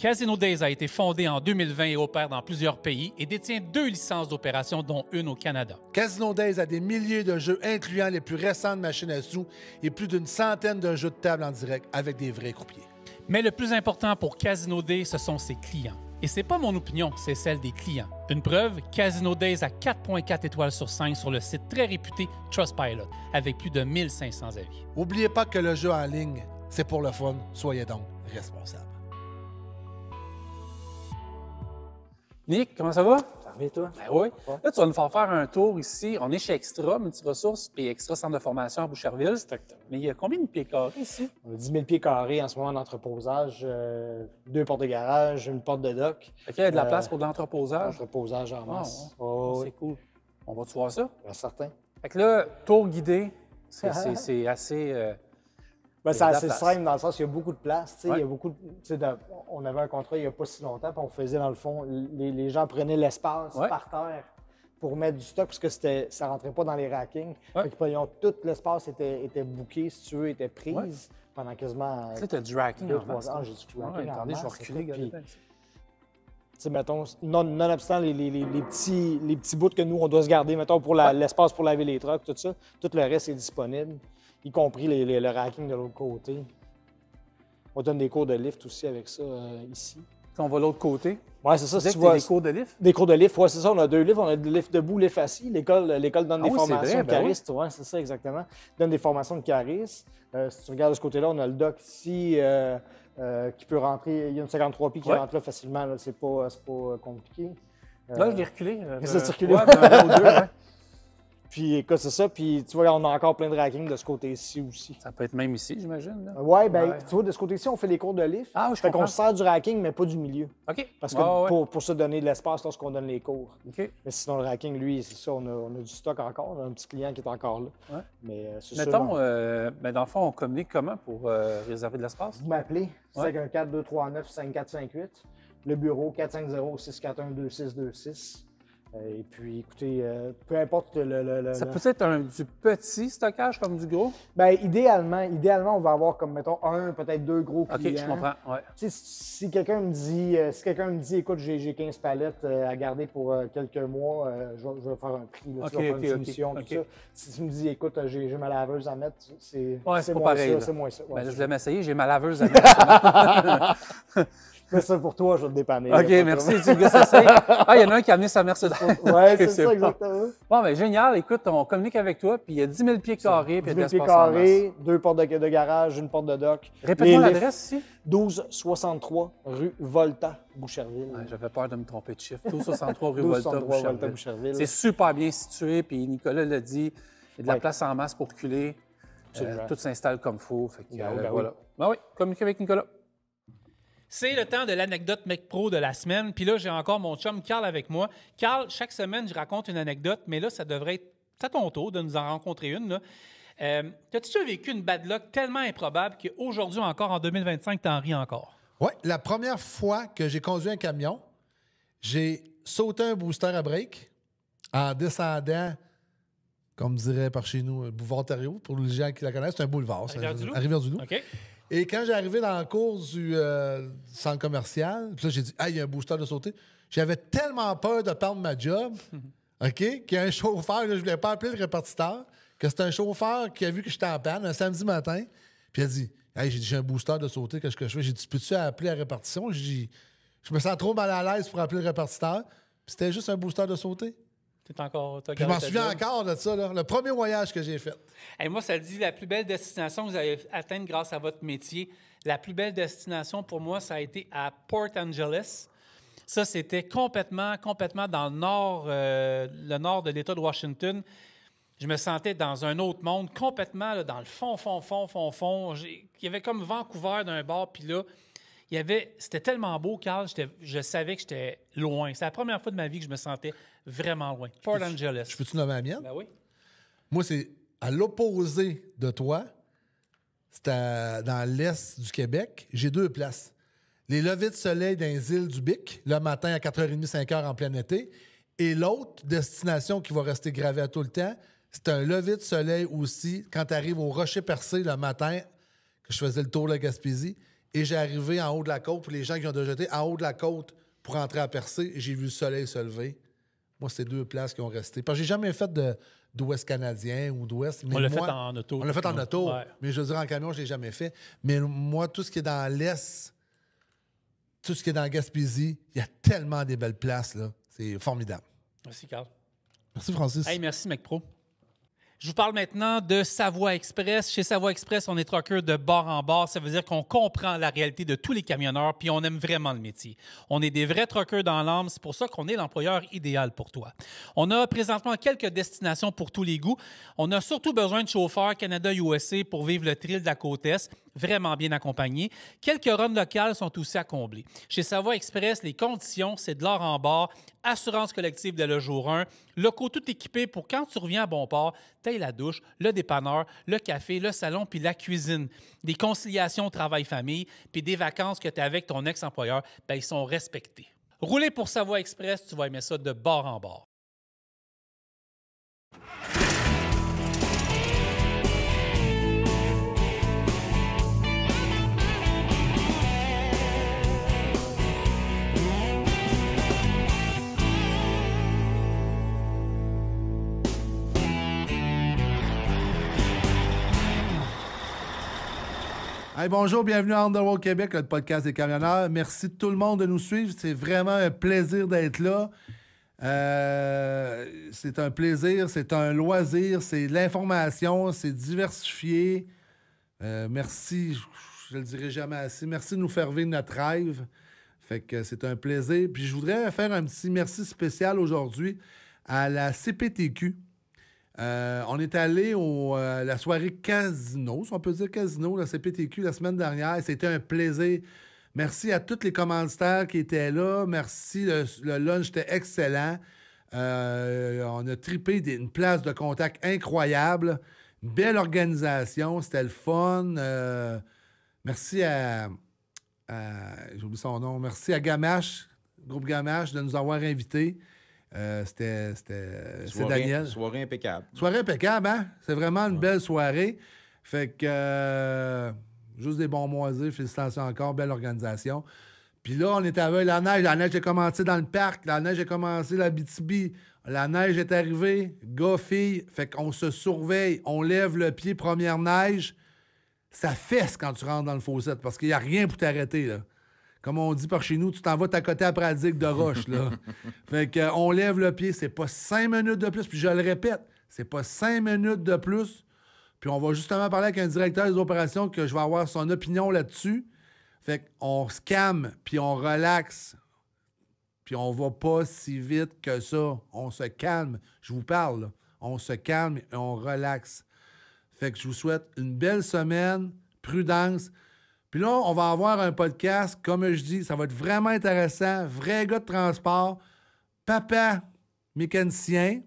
Casino Days a été fondé en 2020 et opère dans plusieurs pays et détient 2 licences d'opération, dont une au Canada. Casino Days a des milliers de jeux, incluant les plus récentes machines à sous et plus d'une centaine de jeux de table en direct avec des vrais croupiers. Mais le plus important pour Casino Days, ce sont ses clients. Et c'est pas mon opinion, c'est celle des clients. Une preuve, Casino Days a 4.4 étoiles sur 5 sur le site très réputé Trustpilot, avec plus de 1500 avis. N'oubliez pas que le jeu en ligne, c'est pour le fun. Soyez donc responsables. Nick, comment ça va? Ça revient, toi? Ben oui. Là, tu vas nous faire faire un tour ici. On est chez Extra, Multiressources, puis Extra Centre de formation à Boucherville. Exactement. Mais il y a combien de pieds carrés ici? On a 10 000 pieds carrés en ce moment d'entreposage, 2 portes de garage, une porte de dock. Fait qu'il y a de la place pour de l'entreposage. Entreposage en masse. Ah, ouais. Oh, C'est cool. On va-tu voir ça? bien certain. Fait que là, tour guidé, c'est assez... Ben, Il y c'est a de la assez place. simple dans le sens qu'il y a beaucoup de place. Tu sais, Ouais. il y a beaucoup on avait un contrat il n'y a pas si longtemps, puis on faisait dans le fond, les gens prenaient l'espace Ouais. par terre pour mettre du stock parce que ça ne rentrait pas dans les rackings. Ouais. Fait que, tout l'espace était booké, si tu veux, était prise Ouais. pendant quasiment Tu sais, t'as du racking 2 en 3 masse. ans. J'ai du racking en Attendez, je vais masse, reculer. écoute, regardez. puis, tu sais, mettons, nonobstant les petits bouts que nous, on doit se garder, mettons, pour l'espace pour laver les trucks, tout ça, tout le reste est disponible, y compris le racking de l'autre côté. On donne des cours de lift aussi avec ça ici. Puis on va de l'autre côté. Ouais, c'est ça, Tu disais si tu que t'as vois. des cours de lift? Des cours de lift, ouais, c'est ça, on a 2 lifts, on a des lifts debout, lift assis. L'école donne Ah des oui, c'est formations vrai, de ben oui. charistes, ouais, c'est ça, exactement. Donne des formations de charistes. Si tu regardes de ce côté-là, on a le dock ici qui peut rentrer. Il y a une 53 pieds qui Ouais. rentre là facilement, là, c'est pas compliqué. Là, je l'ai reculé. Ça, tu reculé? Ouais, d'un ou deux, ouais. Puis écoute, c'est ça. Puis tu vois, on a encore plein de racking de ce côté-ci aussi. Ça peut être même ici, j'imagine. là. Ouais, ben Ouais. tu vois, de ce côté-ci, on fait les cours de lift. Ah oui, je Fait qu'on comprends. se sert du racking, mais pas du milieu. OK. Parce que Ouais, ouais. pour se donner de l'espace lorsqu'on donne les cours. OK. Mais sinon, le racking, lui, c'est ça, on a du stock encore. On a un petit client qui est encore là. Ouais. Mais c'est Mettons, sûr. ben, dans le fond, on communique comment pour réserver de l'espace? Vous m'appelez, Ouais. 514-239-5458. Le bureau, 450-641-2626. Et puis, écoutez, peu importe Ça peut être du petit stockage comme du gros? Ben, idéalement, on va avoir comme, mettons, peut-être 2 gros OK, clients. je comprends. Ouais. Tu sais, si quelqu'un me dit, écoute, j'ai 15 palettes à garder pour quelques mois, je vais faire un prix, là, OK, tu vas faire OK, une OK, soumission, OK. tout ça. Si tu me dis, écoute, j'ai ma laveuse à mettre, c'est Ouais, c'est pas moins pareil, ça, là. c'est moins ça. Ouais, Ben, je c'est voulais m'essayer, j'ai ma laveuse à mettre. je fais ça pour toi, je vais te dépanner. OK, là, pas merci. de Tu le gars s'essaye. Ah, il y en a un qui a amené sa Mercedes. problème. Ouais, c'est ça, bon. exactement. Bon, ben génial. Écoute, on communique avec toi, puis il y a 10 000 pieds carrés, puis il y a 10 de 000 pieds l'espace en masse. carrés, 2 portes de garage, une porte de dock. Répète-moi Les lifts, l'adresse ici. 1263 rue Volta, Boucherville. Ouais, j'avais peur de me tromper de chiffre. 1263 rue 1263 Volta, Volta, Boucherville. C'est super bien situé, puis Nicolas l'a dit, il y a de la Ouais. place en masse pour reculer. Absolument. Tout s'installe comme il faut. Fait que, Ben oui, ben oui. voilà. Ben oui, communiquez avec Nicolas. C'est le temps de l'anecdote Mec Pro de la semaine. Puis là, j'ai encore mon chum Carl avec moi. Carl, chaque semaine, je raconte une anecdote, mais là, ça devrait être à ton tour de nous en rencontrer une. As-tu déjà vécu une bad luck tellement improbable qu'aujourd'hui encore, en 2025, t'en ris encore? Oui, la première fois que j'ai conduit un camion, j'ai sauté un booster à break en descendant, comme dirait par chez nous, boulevard Ontario. Pour les gens qui la connaissent, c'est un boulevard. c'est Rivière-du-Loup? à Rivière-du-Loup. OK. Et quand j'ai arrivé dans la course du centre commercial, puis là, j'ai dit, ah, il y a un booster de sauter. J'avais tellement peur de perdre ma job, OK, qu'il y a un chauffeur, là, je ne voulais pas appeler le répartiteur, que c'est un chauffeur qui a vu que j'étais en panne un samedi matin, puis il a dit, hey, j'ai un booster de sauter, qu'est-ce que je fais? J'ai dit, peux-tu appeler la répartition? J'ai dit, je me sens trop mal à l'aise pour appeler le répartiteur. Puis c'était juste un booster de sauter. T'as Puis je m'en gardé ta souviens job. encore de ça, là, le premier voyage que j'ai fait. Hey, moi, ça dit la plus belle destination que vous avez atteinte grâce à votre métier. La plus belle destination pour moi, ça a été à Port Angeles. Ça, c'était complètement dans le nord de l'État de Washington. Je me sentais dans un autre monde, complètement là, dans le fond. Il y avait comme Vancouver d'un bord, puis là, c'était tellement beau, Carl, je savais que j'étais loin. C'est la première fois de ma vie que je me sentais vraiment loin. Port Angeles. Je peux-tu nommer la mienne? Ben oui. Moi, c'est à l'opposé de toi. C'est dans l'est du Québec. J'ai 2 places. Les levées de soleil dans les îles du Bic, le matin à 4h30, 5h en plein été. Et l'autre destination qui va rester gravée à tout le temps, c'est un lever de soleil aussi quand tu arrives au Rocher Percé le matin, que je faisais le tour de la Gaspésie. Et j'ai arrivé en haut de la côte, pour les gens qui ont déjà été en haut de la côte pour entrer à Percé, j'ai vu le soleil se lever. Moi, c'est 2 places qui ont resté. Parce que j'ai jamais fait d'Ouest canadien ou d'Ouest. On l'a fait en auto. On l'a fait en auto. Ouais. Mais je veux dire, en camion, je ne l'ai jamais fait. Mais moi, tout ce qui est dans l'Est, tout ce qui est dans Gaspésie, il y a tellement des belles places, là. C'est formidable. Merci, Carl. Merci, Francis. Hey, merci, Mec Pro. Je vous parle maintenant de Savoie Express. Chez Savoie Express, on est trucker de bord en bord. Ça veut dire qu'on comprend la réalité de tous les camionneurs, puis on aime vraiment le métier. On est des vrais truckers dans l'âme. C'est pour ça qu'on est l'employeur idéal pour toi. On a présentement quelques destinations pour tous les goûts. On a surtout besoin de chauffeurs Canada-USA pour vivre le thrill de la côte Est, vraiment bien accompagnés. Quelques runs locales sont aussi à combler. Chez Savoie Express, les conditions, c'est de l'or en bord, assurance collective dès le jour 1, locaux tout équipés pour quand tu reviens à bon port, t'aies la douche, le dépanneur, le café, le salon puis la cuisine. Des conciliations travail-famille puis des vacances que tu as avec ton ex-employeur, bien, ils sont respectés. Rouler pour Savoie Express, tu vas aimer ça de bord en bord. Hey, bonjour, bienvenue à Underworld Québec, le podcast des camionneurs. Merci tout le monde de nous suivre. C'est vraiment un plaisir d'être là. C'est un plaisir, c'est un loisir, c'est de l'information, c'est diversifié. Merci, je le dirai jamais assez. Merci de nous faire vivre notre rêve. Fait que c'est un plaisir. Puis je voudrais faire un petit merci spécial aujourd'hui à la CPTQ. On est allé à la soirée casino, si on peut dire casino, la CPTQ, la semaine dernière. C'était un plaisir. Merci à tous les commanditaires qui étaient là. Merci, le lunch était excellent. On a trippé une place de contact incroyable. Une belle organisation, c'était le fun. Merci à j'oublie son nom. Merci à Gamache, groupe Gamache, de nous avoir invités. C'est Daniel. Soirée impeccable. Soirée impeccable, hein? C'est vraiment une belle soirée. Fait que juste des bons moisés. Félicitations encore. Belle organisation. Puis là, on était avec la neige. La neige a commencé dans le parc. La neige a commencé la BTB. La neige est arrivée. Gars, filles. Fait qu'on se surveille. On lève le pied, première neige. Ça fesse quand tu rentres dans le fossé parce qu'il n'y a rien pour t'arrêter, là. Comme on dit par chez nous, tu t'en vas t'accoter à Pradique de roche, là. Fait qu'on lève le pied, c'est pas 5 minutes de plus. Puis je le répète, c'est pas 5 minutes de plus. Puis on va justement parler avec un directeur des opérations que je vais avoir son opinion là-dessus. Fait qu'on se calme, puis on relaxe. Puis on va pas si vite que ça. On se calme. Je vous parle, là. On se calme et on relaxe. Fait que je vous souhaite une belle semaine, prudence. Puis là, on va avoir un podcast, comme je dis, ça va être vraiment intéressant. Vrai gars de transport. Papa, mécanicien.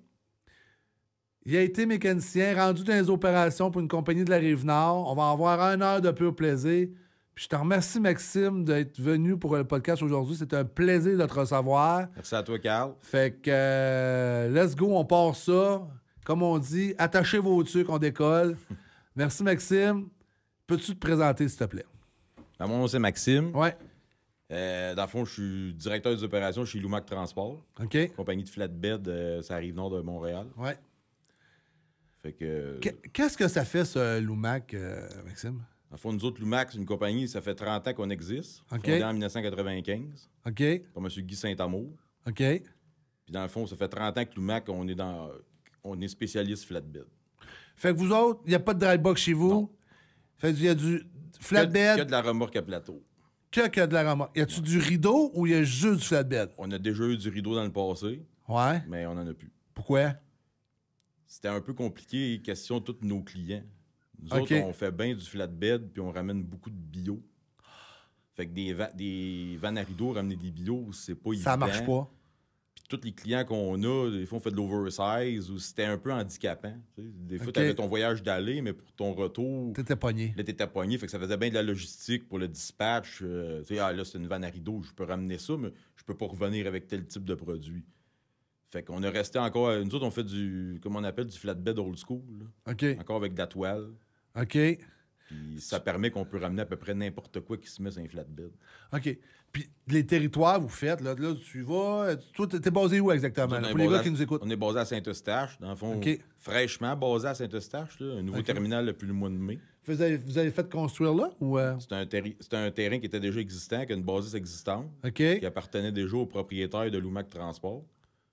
Il a été mécanicien, rendu dans les opérations pour une compagnie de la Rive-Nord. On va avoir 1 heure de pur plaisir. Puis je te remercie, Maxime, d'être venu pour le podcast aujourd'hui. C'est un plaisir de te recevoir. Merci à toi, Carl. Fait que, let's go, on part ça. Comme on dit, attachez vos trucs, on décolle. Merci, Maxime. Peux-tu te présenter, s'il te plaît? Mon nom, c'est Maxime. Ouais. Dans le fond, je suis directeur des opérations chez Lumac Transport. OK. Compagnie de flatbed, ça arrive nord de Montréal. Ouais. Fait que... Qu'est-ce que ça fait, ce Lumac, Maxime? Dans le fond, nous autres, Lumac, c'est une compagnie, ça fait 30 ans qu'on existe. OK. Fondée en 1995. OK. Par M. Guy Saint-Amour. OK. Puis dans le fond, ça fait 30 ans que Lumac, on est spécialiste flatbed. Fait que vous autres, il n'y a pas de dry box chez vous? Non. Fait qu'il y a du flatbed. Que de la remorque à plateau. Que de la remorque. Y a-tu du rideau ou y a juste du flatbed? On a déjà eu du rideau dans le passé, Ouais. mais on n'en a plus. Pourquoi? C'était un peu compliqué, question de tous nos clients. Nous OK. autres, on fait bien du flatbed, puis on ramène beaucoup de bio. Fait que des vannes à rideau, ramener des bio, c'est pas évident. Ça marche pas. Puis tous les clients qu'on a, des fois, on fait de l'oversize, ou c'était un peu handicapant. Tu sais. Des fois, OK. tu avais ton voyage d'aller, mais pour ton retour, T'étais pogné. là, t'étais pogné. Fait que ça faisait bien de la logistique pour le dispatch. Tu sais, là, c'est une vanne à rideau, je peux ramener ça, mais je peux pas revenir avec tel type de produit. Fait qu'on a resté encore... Nous autres, on fait du... Comment on appelle? Du flatbed old school. Là. OK. Encore avec de la toile. OK. Puis ça permet qu'on peut ramener à peu près n'importe quoi qui se met sur un flatbed. OK. Puis les territoires, vous faites, là tu vas... Toi, t'es basé où exactement, là, On est pour les basé gars qui nous écoutent? On est basé à Saint-Eustache, dans le fond, OK. fraîchement basé à Saint-Eustache, là, un nouveau OK. terminal depuis le mois de mai. Vous avez fait construire là? Ou, C'est un terrain qui était déjà existant, qui a une bâtisse existante, OK. qui appartenait déjà au propriétaire de Lumac Transport.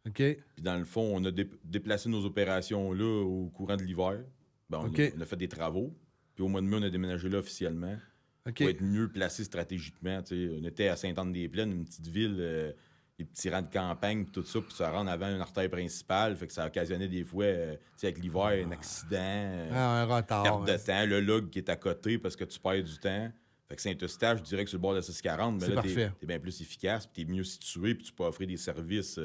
OK. Puis dans le fond, on a déplacé nos opérations là au courant de l'hiver. Ben, OK. on a fait des travaux. Puis au mois de mai, on a déménagé là officiellement OK. pour être mieux placé stratégiquement. Tu sais, on était à Sainte-Anne-des-Plaines, une petite ville, les petits rangs de campagne, puis tout ça, puis ça rentre avant une artère principale. Fait que ça occasionnait des fois, tu sais, avec l'hiver, un accident, Un retard. perte de hein. temps, le log qui est à côté parce que tu perds du temps. Fait que Saint-Eustache, je dirais que sur le bord de la 640, mais C'est là, parfait. t'es bien plus efficace, puis t'es mieux situé, puis tu peux offrir des services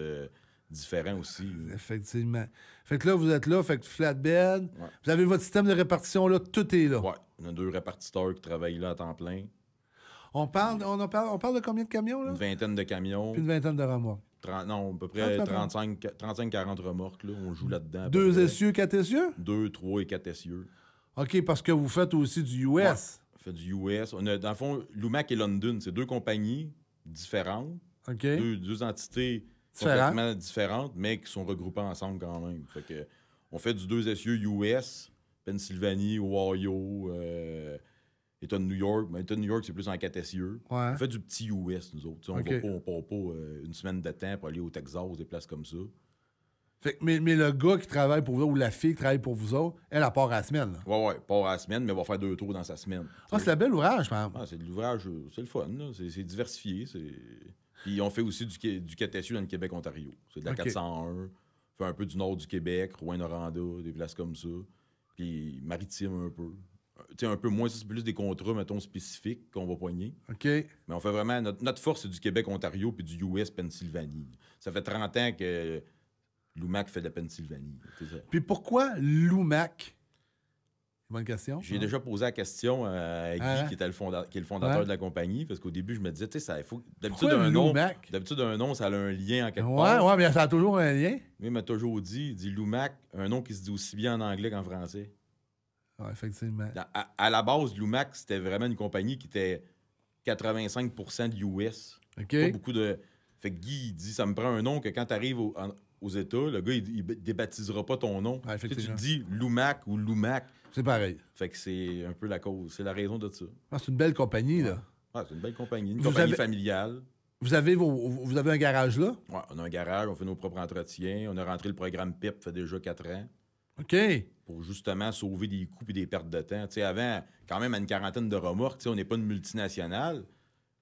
différents aussi. Effectivement. Fait que là, vous êtes là, fait que flatbed. Ouais. Vous avez votre système de répartition là, tout est là. Ouais, on a 2 répartiteurs qui travaillent là à temps plein. On parle de combien de camions, là? Une vingtaine de camions. Puis une vingtaine de remorques. Non, à peu près 30. 35-40 remorques. Là, on joue là-dedans. à peu Deux près. essieux, 4 essieux? 2, 3 et 4 essieux. OK, parce que vous faites aussi du US. Ouais. On fait du US. On a, dans le fond, Lumac et London, c'est 2 compagnies différentes. OK. Deux entités Différentes. complètement différentes, mais qui sont regroupées ensemble quand même. Fait que, on fait du 2 essieux US, Pennsylvanie, Ohio, État de New York. Mais État de New York, c'est plus en 4 essieux. Ouais. On fait du petit US, nous autres. T'sais, on OK. va pas, on part pas une semaine de temps pour aller au Texas, des places comme ça. Fait que- mais le gars qui travaille pour vous autres, ou la fille qui travaille pour vous autres, elle part à la semaine. Là. Ouais, part à la semaine, mais on va faire 2 tours dans sa semaine. Ah, c'est un bel ouvrage, man. Ah, c'est de l'ouvrage, c'est le fun, là. C'est diversifié. Puis on fait aussi du 4 essieux dans le Québec-Ontario. C'est de la OK. 401. On fait un peu du nord du Québec, Rouen-Noranda, des places comme ça. Puis maritime un peu. Tu sais, un peu moins, ça, c'est plus des contrats, mettons, spécifiques qu'on va poigner. OK. Mais on fait vraiment... Notre force, c'est du Québec-Ontario puis du US Pennsylvanie. Ça fait 30 ans que Lumac fait de la Pennsylvanie. C'est ça. Puis pourquoi Lumac? Bonne question. J'ai déjà posé la question à Guy, Ah. qui est le fondateur Ouais. de la compagnie, parce qu'au début, je me disais, tu sais, ça il faut. Pourquoi D'habitude, un nom, ça a un lien en quelque Ouais, part. ouais, mais ça a toujours un lien. Lui, il m'a toujours dit, il dit Lumac, un nom qui se dit aussi bien en anglais qu'en français. Ouais, effectivement. À la base, Lumac, c'était vraiment une compagnie qui était 85% de US. OK. Pas beaucoup de. Fait que Guy, il dit, ça me prend un nom que quand tu arrives aux États, le gars, il débaptisera pas ton nom. Ouais, Tu sais, tu effectivement. dis Lumac ou Lumac. C'est pareil. Fait que c'est un peu la cause, c'est la raison de ça. Ah, c'est une belle compagnie, là. Ouais, c'est une belle compagnie, une Vous compagnie avez- familiale. Vous avez un garage là? Ouais, on a un garage, on fait nos propres entretiens. On a rentré le programme PIP, ça fait déjà 4 ans, OK. pour justement sauver des coûts et des pertes de temps. Tu sais, avant, quand même, à une quarantaine de remorques, tu sais, on n'est pas une multinationale,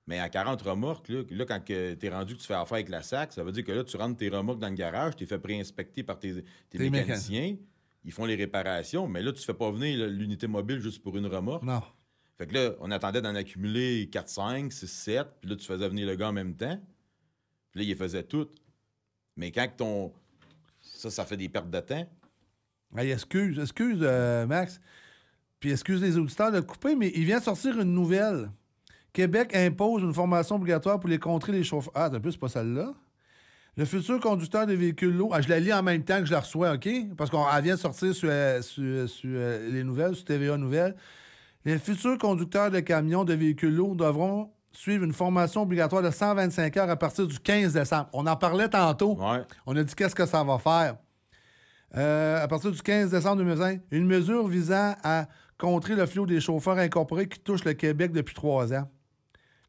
mais à 40 remorques, là quand tu es rendu que tu fais affaire avec la SAC, ça veut dire que là, tu rentres tes remorques dans le garage, tu es fait préinspecter par tes mécaniciens, ils font les réparations, mais là, tu fais pas venir l'unité mobile juste pour une remorque. Non. Fait que là, on attendait d'en accumuler 4, 5, 6, 7, puis là, tu faisais venir le gars en même temps. Puis là, il les faisait toutes. Mais quand ça fait des pertes de temps. Hey, excuse, Max. Puis excuse les auditeurs de le couper, mais il vient de sortir une nouvelle. Québec impose une formation obligatoire pour les contrer les chauffeurs. Ah, d'un peu, c'est pas celle-là. Le futur conducteur de véhicules lourds. Ah, je la lis en même temps que je la reçois, OK? Parce qu'elle vient de sortir sur les nouvelles, sur TVA Nouvelles. Les futurs conducteurs de camions de véhicules lourds devront suivre une formation obligatoire de 125 heures à partir du 15 décembre. On en parlait tantôt. Ouais. On a dit qu'est-ce que ça va faire. À partir du 15 décembre 2020, une mesure visant à contrer le fléau des chauffeurs incorporés qui touche le Québec depuis 3 ans.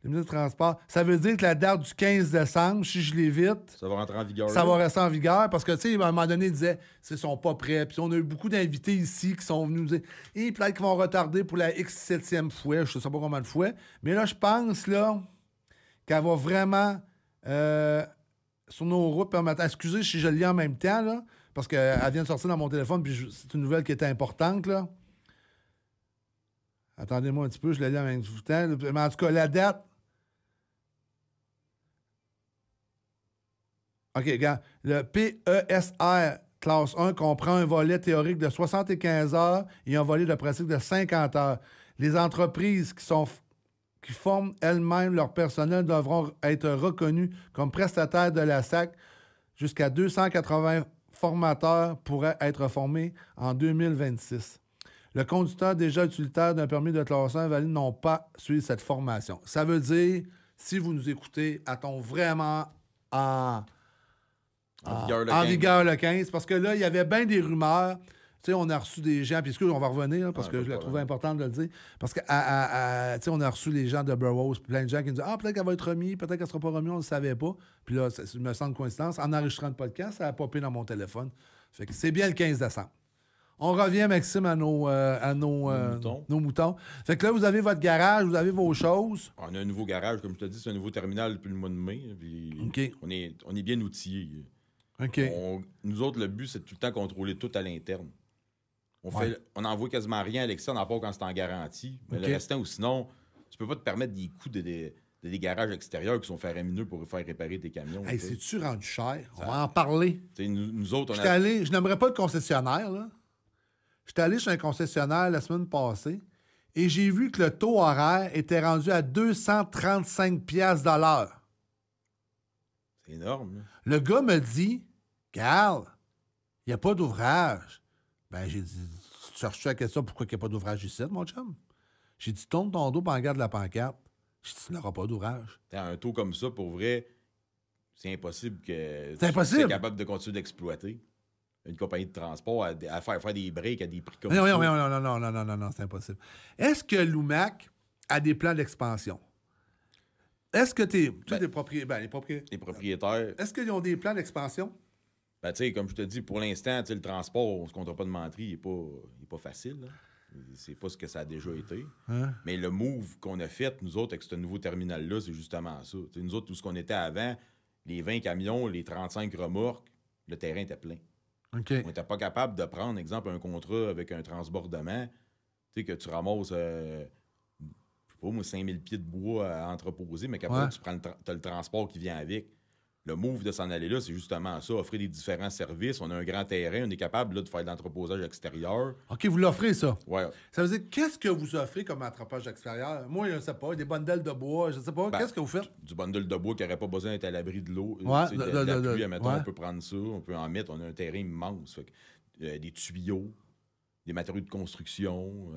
Le ministre du Transport. Ça veut dire que la date du 15 décembre, si je l'évite, Ça va rentrer en vigueur. ça là. va rester en vigueur parce que, tu sais, à un moment donné, il disait, ils sont pas prêts. Puis on a eu beaucoup d'invités ici qui sont venus nous dire, et peut-être qu'ils vont retarder pour la X7e fois, je sais pas combien de fois. Mais là, je pense, là, qu'elle va vraiment, sur nos routes, permettre. Excusez si je le lis en même temps, là, parce qu'elle vient de sortir dans mon téléphone, puis c'est une nouvelle qui était importante, là. Attendez-moi un petit peu, je la lis en même temps. Mais en tout cas, la date. OK, regarde. Le PESR classe 1 comprend un volet théorique de 75 heures et un volet de pratique de 50 heures. Les entreprises qui forment elles-mêmes leur personnel devront être reconnues comme prestataires de la SAC. Jusqu'à 280 formateurs pourraient être formés en 2026. Le conducteur déjà utilitaire d'un permis de classe 1 valide n'ont pas suivi cette formation. Ça veut dire, si vous nous écoutez, attend vraiment en vigueur le 15. Parce que là, il y avait bien des rumeurs. Tu sais, on a reçu des gens, puis excuse, on va revenir, parce que je la trouvais importante de le dire. Parce que, tu sais, on a reçu les gens de Burroughs, plein de gens qui nous disent peut-être qu'elle va être remise, peut-être qu'elle ne sera pas remise, on ne le savait pas. Puis là, ça me semble coïncidence. En enregistrant le podcast, ça a popé dans mon téléphone. Fait que c'est bien le 15 décembre. On revient, Maxime, à nos moutons. Fait que là, vous avez votre garage, vous avez vos choses. On a un nouveau garage, comme je te dis, c'est un nouveau terminal depuis le mois de mai. Puis on est bien outillés. OK. Nous autres, le but, c'est de tout le temps contrôler tout à l'interne. On n'envoie quasiment rien à l'externe, à part quand c'est en garantie. Mais le restant, ou sinon, tu peux pas te permettre des coûts de des garages extérieurs qui sont faramineux pour faire réparer tes camions. Hey, c'est-tu rendu cher? On va en parler. Nous autres, je n'aimerais pas le concessionnaire, là. J'étais allé chez un concessionnaire la semaine passée et j'ai vu que le taux horaire était rendu à 235 $. C'est énorme. Là. Le gars me dit, Carl, il n'y a pas d'ouvrage. Ben, j'ai dit, tu cherches la question pourquoi il n'y a pas d'ouvrage ici, mon chum? J'ai dit, tourne ton dos et regarde la pancarte. J'ai dit, tu n'auras pas d'ouvrage. Un taux comme ça, pour vrai, c'est impossible que tu sois capable de continuer d'exploiter une compagnie de transport à faire des breaks à des prix comme ça. Non, c'est impossible. Est-ce que l'UMAC a des plans d'expansion? Est-ce que les propriétaires... Est-ce qu'ils ont des plans d'expansion? Ben, tu sais, comme je te dis, pour l'instant, le transport, on ne se comptera pas de menterie, il n'est pas facile. Là. C'est pas ce que ça a déjà été. Hein? Mais le move qu'on a fait, nous autres, avec ce nouveau terminal-là, c'est justement ça. T'sais, nous autres, tout ce qu'on était avant, les 20 camions, les 35 remorques, le terrain était plein. Okay. On n'était pas capable de prendre, exemple, un contrat avec un transbordement, que tu ramasses, je sais pas moi, 5000 pieds de bois à entreposer, mais qu'après, tu as le transport qui vient avec. Le move de s'en aller là, c'est justement ça, offrir des différents services. On a un grand terrain, on est capable là, de faire de l'entreposage extérieur. OK, vous l'offrez, ça? Oui. Ça veut dire, qu'est-ce que vous offrez comme entreposage extérieur? Moi, je ne sais pas, des bundles de bois, je ne sais pas. Qu'est-ce que vous faites? Du bundle de bois qui n'aurait pas besoin d'être à l'abri de l'eau. De la pluie, admettons, on peut prendre ça, on peut en mettre. On a un terrain immense. Fait que, des tuyaux, des matériaux de construction,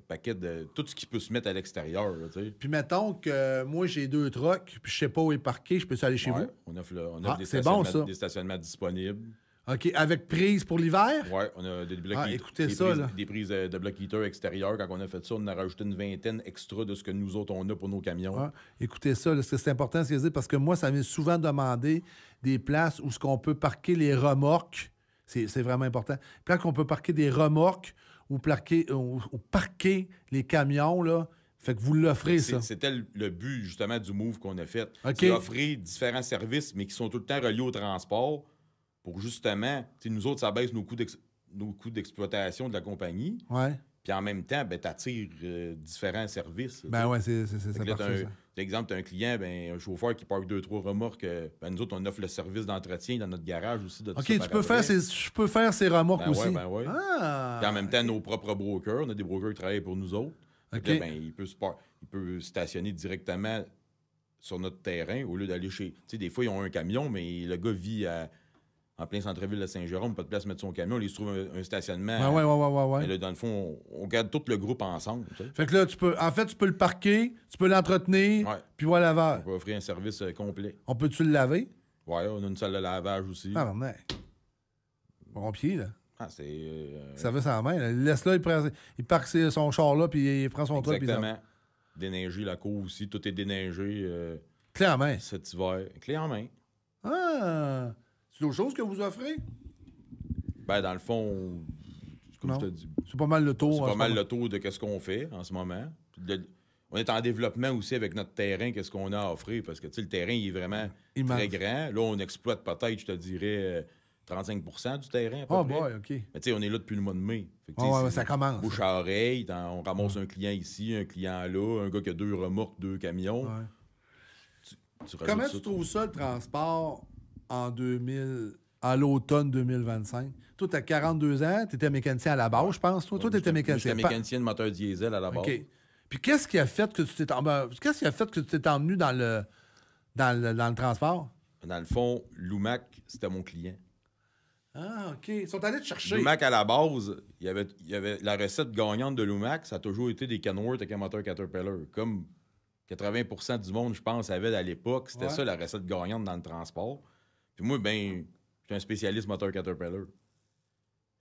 paquet de... tout ce qui peut se mettre à l'extérieur. Là, puis mettons que moi, j'ai 2 trucks, puis je sais pas où est parqué, je peux aller chez vous? On a des stationnements disponibles. OK, avec prise pour l'hiver? Oui, on a des blocs des prises de bloc heater extérieurs. Quand on a fait ça, on a rajouté une 20aine extra de ce que nous autres, on a pour nos camions. Écoutez ça, là, c'est important ce que je dis, parce que moi, ça m'est souvent demandé des places où ce qu'on peut parquer les remorques. C'est vraiment important. Puis là, qu'on peut parquer des remorques ou parquer les camions, là, fait que vous l'offrez, ça. C'était le but, justement, du move qu'on a fait. Okay. C'est offrir différents services, mais qui sont tout le temps reliés au transport pour, justement, nous autres, ça baisse nos coûts d'exploitation de la compagnie. Ouais. Puis en même temps, tu attires différents services. Ben oui, c'est parfait, ça. Exemple, tu as un client, un chauffeur qui parque 2-3 remorques. Nous autres, on offre le service d'entretien dans notre garage aussi. OK, je peux faire ces remorques aussi. Oui. Puis en même temps, nos propres brokers. On a des brokers qui travaillent pour nous autres. Okay. Là, il peut stationner directement sur notre terrain au lieu d'aller chez... Tu sais, des fois, ils ont un camion, mais le gars vit en plein centre-ville de Saint-Jérôme, pas de place pour mettre son camion. Il se trouve un stationnement. Ouais. Mais là, dans le fond, on garde tout le groupe ensemble. Tu sais. Fait que là, tu peux le parquer, tu peux l'entretenir, puis voilà lavage. On peut offrir un service complet. On peut-tu le laver? Oui, on a une salle de lavage aussi. Ah, non. Bon pied, là. C'est... Ça va sans main. Là. Il laisse là, il parque son char là, puis il prend son truc. Exactement. Déneiger la cour aussi. Tout est déneigé. Clé en main. Cet hiver. Clé en main. Ah! C'est d'autres choses que vous offrez? Dans le fond, comme je te dis... C'est pas mal le tour. C'est pas mal le tour de ce qu'on fait en ce moment. On est en développement aussi avec notre terrain, qu'est-ce qu'on a à offrir. Parce que le terrain, il est vraiment très grand. Là, on exploite peut-être, je te dirais... 35% du terrain, à peu près. Boy, OK. Mais on est là depuis le mois de mai. Ça commence. Bouche à oreille, on ramasse un client ici, un client là, un gars qui a 2 remorques, 2 camions. Ouais. Comment tu trouves ça, le transport à l'automne 2025? Toi, tu as 42 ans, tu étais mécanicien à la base, je pense. Toi, tu étais mécanicien. J'étais mécanicien de moteur diesel à la base. OK. Puis qu'est-ce qui a fait que tu t'es emmené dans le transport? Dans le fond, l'UMAC, c'était mon client. Ah, OK. Ils sont allés te chercher. Lumac, à la base, il y avait la recette gagnante de Lumac, ça a toujours été des Kenworth avec un moteur Caterpillar. Comme 80% du monde, je pense, avait à l'époque. C'était ça, la recette gagnante dans le transport. Puis moi, ben, j'étais un spécialiste moteur Caterpillar.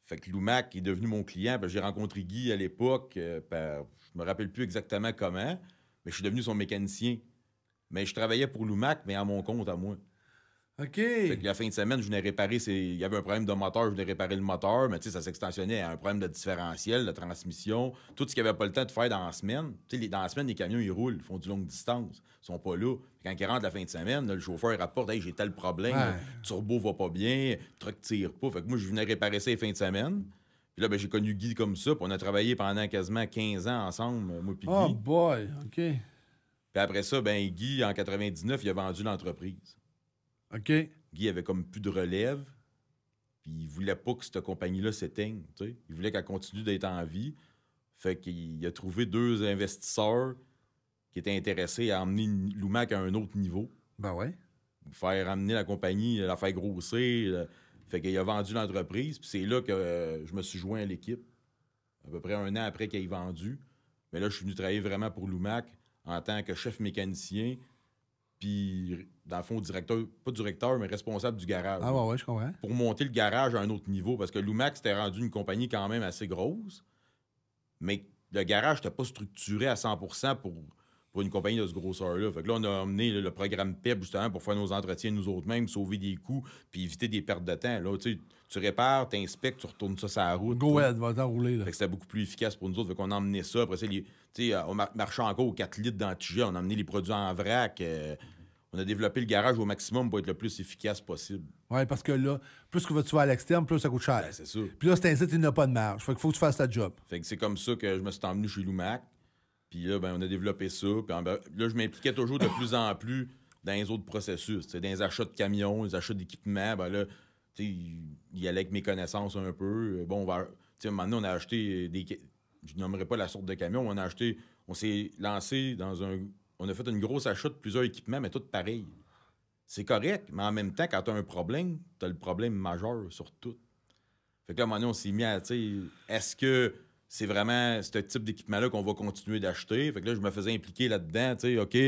Fait que Lumac est devenu mon client. J'ai rencontré Guy à l'époque. Je me rappelle plus exactement comment, mais je suis devenu son mécanicien. Mais je travaillais pour Lumac, mais à mon compte, à moi. OK. Fait que la fin de semaine, je venais réparer. Il y avait un problème de moteur, je venais réparer le moteur, mais tu sais, ça s'extensionnait à un problème de différentiel, de transmission, tout ce qu'il n'y avait pas le temps de faire dans la semaine. Tu sais, dans la semaine, les camions, ils roulent, ils font du longue distance. Ils sont pas là. Quand ils rentrent la fin de semaine, là, le chauffeur il rapporte, hey, j'ai tel problème, le turbo va pas bien, le truck tire pas. Fait que moi, je venais réparer ça les fins de semaine. Puis là, ben, j'ai connu Guy comme ça, puis on a travaillé pendant quasiment 15 ans ensemble, moi puis Guy. Oh boy, OK. Puis après ça, ben Guy, en 99, il a vendu l'entreprise. OK. Guy avait comme plus de relève, puis il voulait pas que cette compagnie-là s'éteigne. T'sais. Il voulait qu'elle continue d'être en vie. Fait qu'il a trouvé 2 investisseurs qui étaient intéressés à emmener Lumac à un autre niveau. Ben ouais. Faire amener la compagnie, la faire grossir. Fait qu'il a vendu l'entreprise, puis c'est là que je me suis joint à l'équipe. À peu près 1 an après qu'il ait vendu. Mais là, je suis venu travailler vraiment pour Lumac en tant que chef mécanicien. Puis, dans le fond, pas directeur, mais responsable du garage. Ah ouais, je comprends. Pour monter le garage à un autre niveau. Parce que Lumac s'était rendu une compagnie quand même assez grosse, mais le garage n'était pas structuré à 100% pour une compagnie de ce grosseur-là. Fait que là, on a amené le programme PEP justement pour faire nos entretiens nous autres mêmes, sauver des coûts, puis éviter des pertes de temps. Là, tu répares, tu inspectes, tu retournes ça sur la route. Go ahead, va t'enrouler. Là. Fait que c'était beaucoup plus efficace pour nous autres. Fait qu'on a emmené ça. Après ça, on marchait encore aux 4 litres d'antigel. On a emmené les produits en vrac. On a développé le garage au maximum pour être le plus efficace possible. Oui, parce que là, plus que tu vas à l'externe, plus ça coûte cher. Ben, c'est ça. Puis là, c'est un site, il n'a pas de marge. Fait qu'il faut que tu fasses ta job. Fait que c'est comme ça que je me suis emmené chez Lumac. Puis là, ben, on a développé ça. Puis là, je m'impliquais toujours de plus en plus dans les autres processus. Dans les achats de camions, les achats d'équipements. Ben là, il y allait avec mes connaissances un peu. Bon, maintenant, on a acheté des... Je nommerai pas la sorte de camion. On s'est lancé dans un... On a fait une grosse achat de plusieurs équipements, mais tout pareil. C'est correct, mais en même temps, quand tu as un problème, tu as le problème majeur sur tout. Fait que là, à un moment donné, on s'est mis à, est-ce que c'est vraiment ce type d'équipement-là qu'on va continuer d'acheter? Fait que là, je me faisais impliquer là-dedans, OK,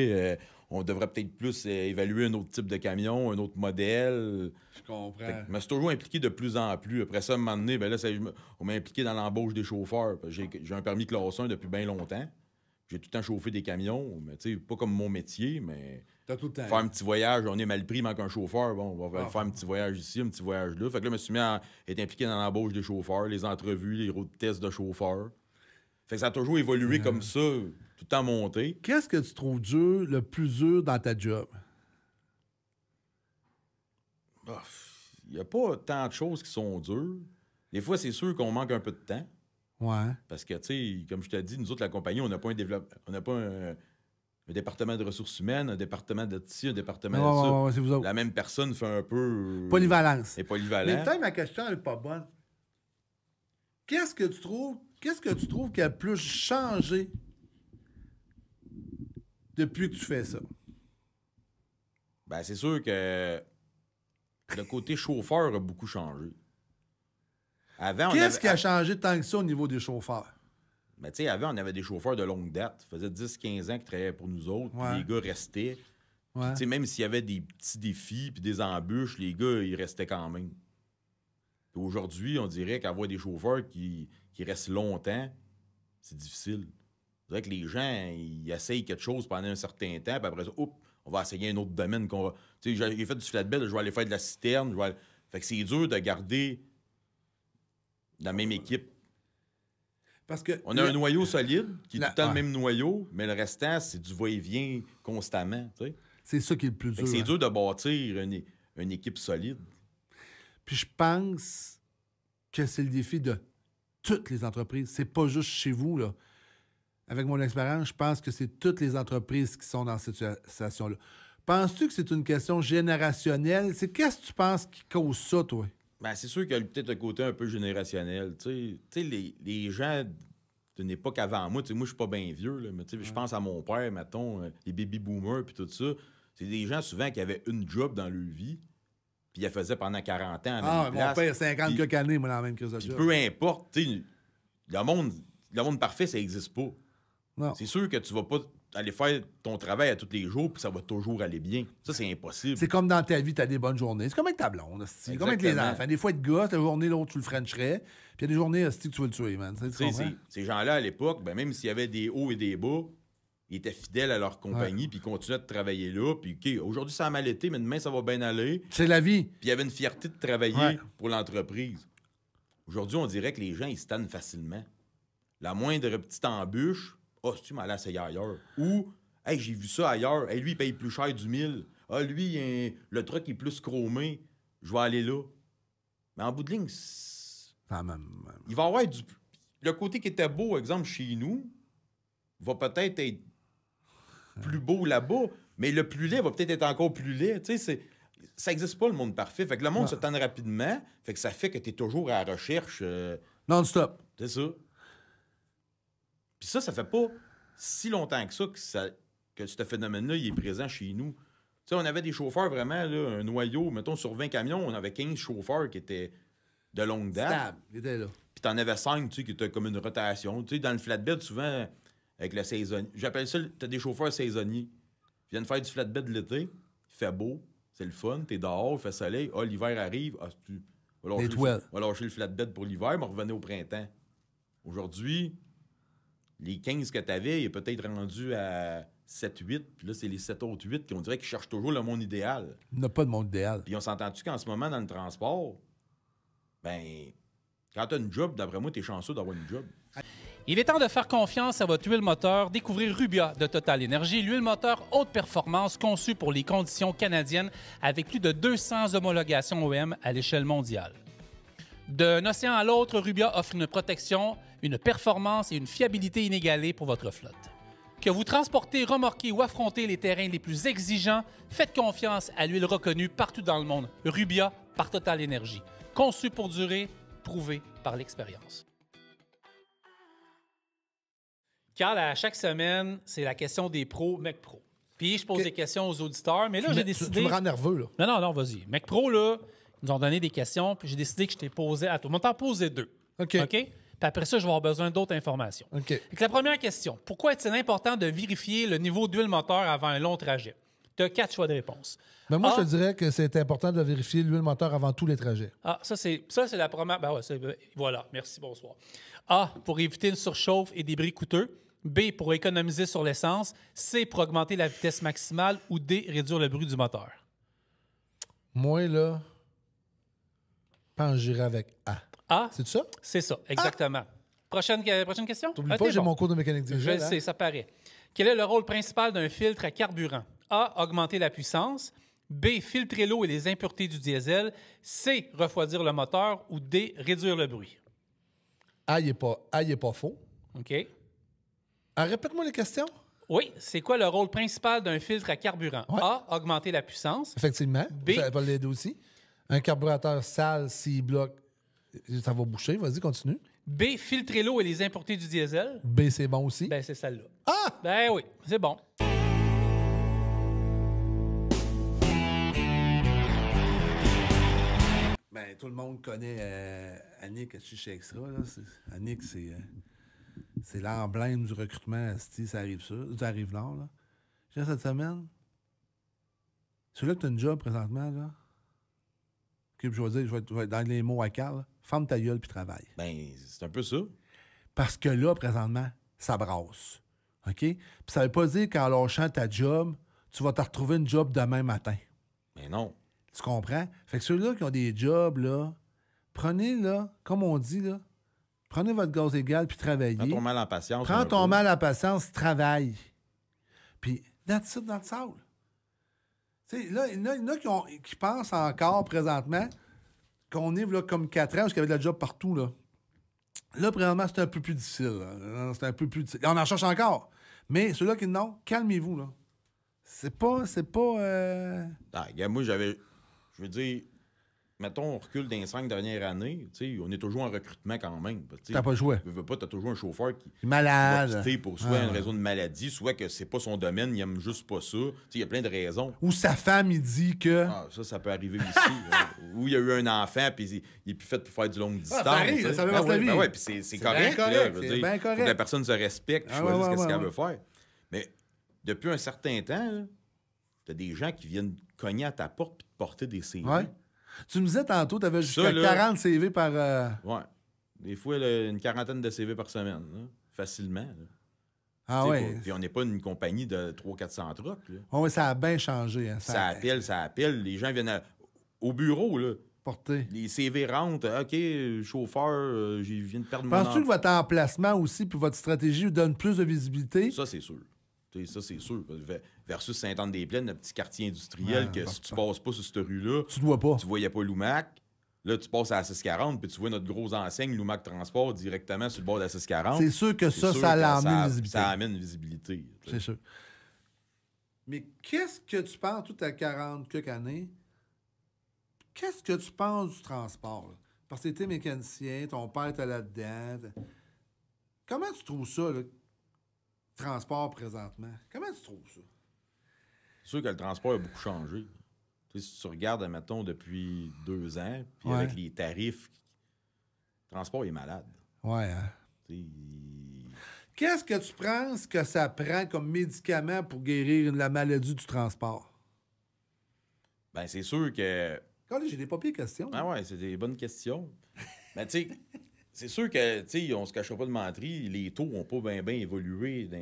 on devrait peut-être plus évaluer un autre type de camion, un autre modèle. Je comprends. Fait que je me suis toujours impliqué de plus en plus. Après ça, à un moment donné, ben là, on m'a impliqué dans l'embauche des chauffeurs. J'ai un permis classe 1 depuis bien longtemps. J'ai tout le temps chauffé des camions, mais pas comme mon métier, mais T'as tout le temps. faire un petit voyage, on est mal pris, il manque un chauffeur, bon, on va faire un petit voyage ici, un petit voyage là. Fait que là, je me suis mis à être impliqué dans l'embauche des chauffeurs, les entrevues, les routes de tests de chauffeurs. Fait que ça a toujours évolué comme ça, tout le temps monté. Qu'est-ce que tu trouves le plus dur dans ta job? Il n'y a pas tant de choses qui sont dures. Des fois, c'est sûr qu'on manque un peu de temps. Ouais. Parce que, tu sais, comme je t'ai dit, nous autres, la compagnie, on n'a pas un département de ressources humaines, un département de ci, un département de ça. Ouais, c'est vous autres. La même personne fait un peu... Polyvalence. C'est polyvalent. Mais peut-être ma question n'est pas bonne. Qu'est-ce que tu trouves qui a le plus changé depuis que tu fais ça? Ben, c'est sûr que le côté chauffeur a beaucoup changé. Avant, Qu'est-ce qui a changé tant que ça au niveau des chauffeurs? Ben, tu sais, avant, on avait des chauffeurs de longue date. Ça faisait 10-15 ans qu'ils travaillaient pour nous autres. Puis les gars restaient. Puis, tu sais, même s'il y avait des petits défis puis des embûches, les gars, ils restaient quand même. Puis aujourd'hui, on dirait qu'avoir des chauffeurs qui restent longtemps, c'est difficile. C'est vrai que les gens, ils essayent quelque chose pendant un certain temps, puis après ça, on va essayer un autre domaine qu'on va... Tu sais, j'ai fait du flatbed, je vais aller faire de la citerne. Fait que c'est dur de garder la même équipe. Parce que on a un noyau solide, qui est tout le temps le même noyau, mais le restant, c'est du va-et-vient constamment. Tu sais. C'est ça qui est le plus dur. C'est dur de bâtir une équipe solide. Puis je pense que c'est le défi de toutes les entreprises. C'est pas juste chez vous, là. Avec mon expérience, je pense que c'est toutes les entreprises qui sont dans cette situation-là. Penses-tu que c'est une question générationnelle? Qu'est-ce que tu penses qui cause ça, toi? Ben, c'est sûr qu'il y a peut-être le côté un peu générationnel. Tu sais, les gens d'une époque avant moi, moi, je suis pas bien vieux, là, mais je pense à mon père, mettons, les baby boomers puis tout ça. C'est des gens souvent qui avaient une job dans leur vie. puis elle faisait pendant 40 ans à la Ah, même mon place. père, 50 Puis- quelques années, moi, dans la même crise de Puis job. peu importe, tu sais, le monde parfait, ça n'existe pas. Non. C'est sûr que tu vas pas aller faire ton travail à tous les jours puis ça va toujours aller bien. Ça, c'est impossible. C'est comme dans ta vie, tu as des bonnes journées. C'est comme avec ta blonde, c'est comme avec les Exactement. enfants. Des fois, être gars, ta journée, l'autre, tu le frencherais. Puis il y a des journées, hostie, que tu veux le tuer, man. Tu Tu sais, comprends? ces gens-là, à l'époque, ben, même s'il y avait des hauts et des bas, ils étaient fidèles à leur compagnie puis ils continuaient de travailler là. Puis, OK, aujourd'hui, ça a mal été, mais demain, ça va bien aller. C'est la vie. Puis il y avait une fierté de travailler Ouais. pour l'entreprise. Aujourd'hui, on dirait que les gens, ils se tannent facilement. La moindre petite embûche, « Ah, tu m'as allé essayer ailleurs. » Ou « Hey, j'ai vu ça ailleurs. Hey, lui, il paye plus cher du 1000. Ah, lui, le truc est plus chromé. Je vais aller là. » Mais en bout de ligne, Ah, même. il va y avoir du... Le côté qui était beau, exemple, chez nous, va peut-être être plus beau là-bas, mais le plus laid va peut-être être encore plus laid. Tu sais, ça n'existe pas, le monde parfait. Fait que le monde se tanne rapidement, fait que ça fait que tu es toujours à la recherche. Non-stop. C'est ça. Puis ça fait pas si longtemps que ça que ce phénomène-là, il est présent chez nous. Tu sais, on avait des chauffeurs vraiment, là, un noyau, mettons, sur 20 camions, on avait 15 chauffeurs qui étaient de longue date. Stable. Il était là. Puis t'en avais 5, tu sais, qui étaient comme une rotation. Tu sais, dans le flatbed, souvent, avec le saisonnier. J'appelle ça, t'as des chauffeurs saisonniers. Ils viennent faire du flatbed l'été, il fait beau, c'est le fun, t'es dehors, il fait soleil. Ah, l'hiver arrive, tu vas lâcher le flatbed pour l'hiver, mais on revenait au printemps. Aujourd'hui, les 15 que t'avais, il est peut-être rendu à 7-8, puis là, c'est les 7 autres 8 qui, on dirait qu'ils cherchent toujours le monde idéal. Il n'y a pas de monde idéal. Puis on s'entend-tu qu'en ce moment, dans le transport, ben, quand t'as une job, d'après moi, t'es chanceux d'avoir une job. Il est temps de faire confiance à votre huile moteur. Découvrez Rubia de Total Energy, l'huile moteur haute performance conçue pour les conditions canadiennes avec plus de 200 homologations OEM à l'échelle mondiale. D'un océan à l'autre, Rubia offre une protection, une performance et une fiabilité inégalées pour votre flotte. Que vous transportez, remorquez ou affrontez les terrains les plus exigeants, faites confiance à l'huile reconnue partout dans le monde. Rubia par Total Energy. Conçue pour durer, prouvée par l'expérience. Carl, à chaque semaine, c'est la question des pros, Mec Pro. Puis je pose des questions aux auditeurs, mais là, j'ai décidé... Tu me rends nerveux, là. Non, vas-y. Mec Pro, là, ils nous ont donné des questions, puis j'ai décidé que je t'ai posé à toi. On t'en posé 2. OK. Puis après ça, je vais avoir besoin d'autres informations. OK. Fait que la première question, pourquoi est-il important de vérifier le niveau d'huile moteur avant un long trajet? Tu as 4 choix de réponse. Mais moi, A, je te dirais que c'est important de vérifier l'huile moteur avant tous les trajets. Ah, ça, c'est la première. Ben ouais, voilà, merci, bonsoir. A, pour éviter une surchauffe et des bris coûteux. B, pour économiser sur l'essence. C, pour augmenter la vitesse maximale. Ou D, réduire le bruit du moteur. Moi, là, je pense que j'irai avec A. A, C'est ça? c'est ça, exactement. Prochaine question? T'oublies Ah, pas, t'es j'ai bon. mon cours de mécanique Je diesel. le sais, ça paraît. Quel est le rôle principal d'un filtre à carburant? A, augmenter la puissance. B, filtrer l'eau et les impuretés du diesel. C, refroidir le moteur. Ou D, réduire le bruit. A, il est pas faux. OK? Ah, répète-moi les questions. Oui, c'est quoi le rôle principal d'un filtre à carburant? Ouais. A, augmenter la puissance. Effectivement. B. Ça va l'aider aussi. Un carburateur sale, s'il bloque, ça va boucher. Vas-y, continue. B, filtrer l'eau et les impuretés du diesel. B, c'est bon aussi. Ben, c'est celle-là. Ah! Ben oui, c'est bon. Ben, tout le monde connaît Annick chez Extra. Là. Annick, c'est l'emblème du recrutement. Ça arrive ça arrive nord. Là. J'ai cette semaine. Celui-là que tu as une job présentement, là. OK, je vais être dans les mots à Carl. Ferme ta gueule puis travaille. Ben, c'est un peu ça. Parce que là, présentement, ça brasse. OK? Puis ça veut pas dire qu'en lâchant ta job, tu vas te retrouver une job demain matin. Mais non. Tu comprends? Fait que ceux-là qui ont des jobs, là, prenez, là, comme on dit, là, prenez votre gaz égal puis travaillez. Prends ton mal en patience. Prends un ton peu. mal à patience, travaille. Puis, that's it, that's all. Tu sais, là, il y en a qui pensent encore présentement qu'on est là, comme 4 ans, parce qu'il y avait de la job partout. Là, présentement, c'est un peu plus difficile. Là. C'est un peu plus difficile. On en cherche encore. Mais ceux-là qui n'ont, calmez-vous. Là. C'est pas Ah, regarde, moi, je veux dire, mettons, on recule dans les 5 dernières années, tu sais, on est toujours en recrutement quand même. T'as pas joué. Tu veux pas, t'as toujours un chauffeur qui va Malade. quitter pour soit une raison de maladie, soit que c'est pas son domaine, il aime juste pas ça. Tu sais, il y a plein de raisons. Ou sa femme, il dit que. Ah, ça peut arriver aussi. Ou il y a eu un enfant, puis il est plus fait pour faire du longue distance. ça arrive, tu sais. ça fait partie de la vie. Ben ouais, puis c'est correct. bien là, correct, je veux c'est dire. bien Faut correct. que la personne se respecte, Ah, choisisse ouais, ce qu'elle ouais. veut faire. Mais depuis un certain temps, tu as des gens qui viennent cogner à ta porte et te porter des CV. Ouais. Tu me disais tantôt, tu avais jusqu'à là- 40 CV par. Ouais. Des fois, là, une quarantaine de CV par semaine, là, facilement. Là. Ah Tu sais, ouais. Puis on n'est pas une compagnie de 300-400 trucks. Là. Ouais, ça a bien changé. Hein. Ça appelle. Les gens viennent au bureau, là. porté. Les CV rentrent. OK, chauffeur, je viens de perdre mon Penses-tu que emploi. votre emplacement aussi puis votre stratégie vous donne plus de visibilité? Ça, c'est sûr. Tu sais, ça, c'est sûr. Versus Sainte-Anne-des-Plaines, le petit quartier industriel, Ah, que bon, si tu passes pas sur cette rue-là, Tu ne vois pas. tu voyais pas Lumac. Là, tu passes à la 640, puis tu vois notre grosse enseigne, Lumac Transport, directement sur le bord de la 640. C'est sûr que C'est ça, sûr ça que l'amène une visibilité. Ça amène une visibilité. tu sais. C'est sûr. Mais qu'est-ce que tu penses, toute ta 40 quelques années, qu'est-ce que tu penses du transport? Là? Parce que tu étais mécanicien, ton père était là-dedans. Comment tu trouves ça, le transport présentement? Comment tu trouves ça? C'est sûr que le transport a beaucoup changé. Tu sais, si tu regardes, admettons, depuis 2 ans, puis Ouais. avec les tarifs, le transport est malade. Ouais, hein? Tu sais, il- Qu'est-ce que tu penses que ça prend comme médicament pour guérir la maladie du transport? Ben, c'est sûr que. Quand j'ai des papiers questions. Ah ouais, c'est des bonnes questions. Ben, tu sais, c'est sûr que, tu sais, on se cachera pas de menterie, les taux n'ont pas bien évolué dans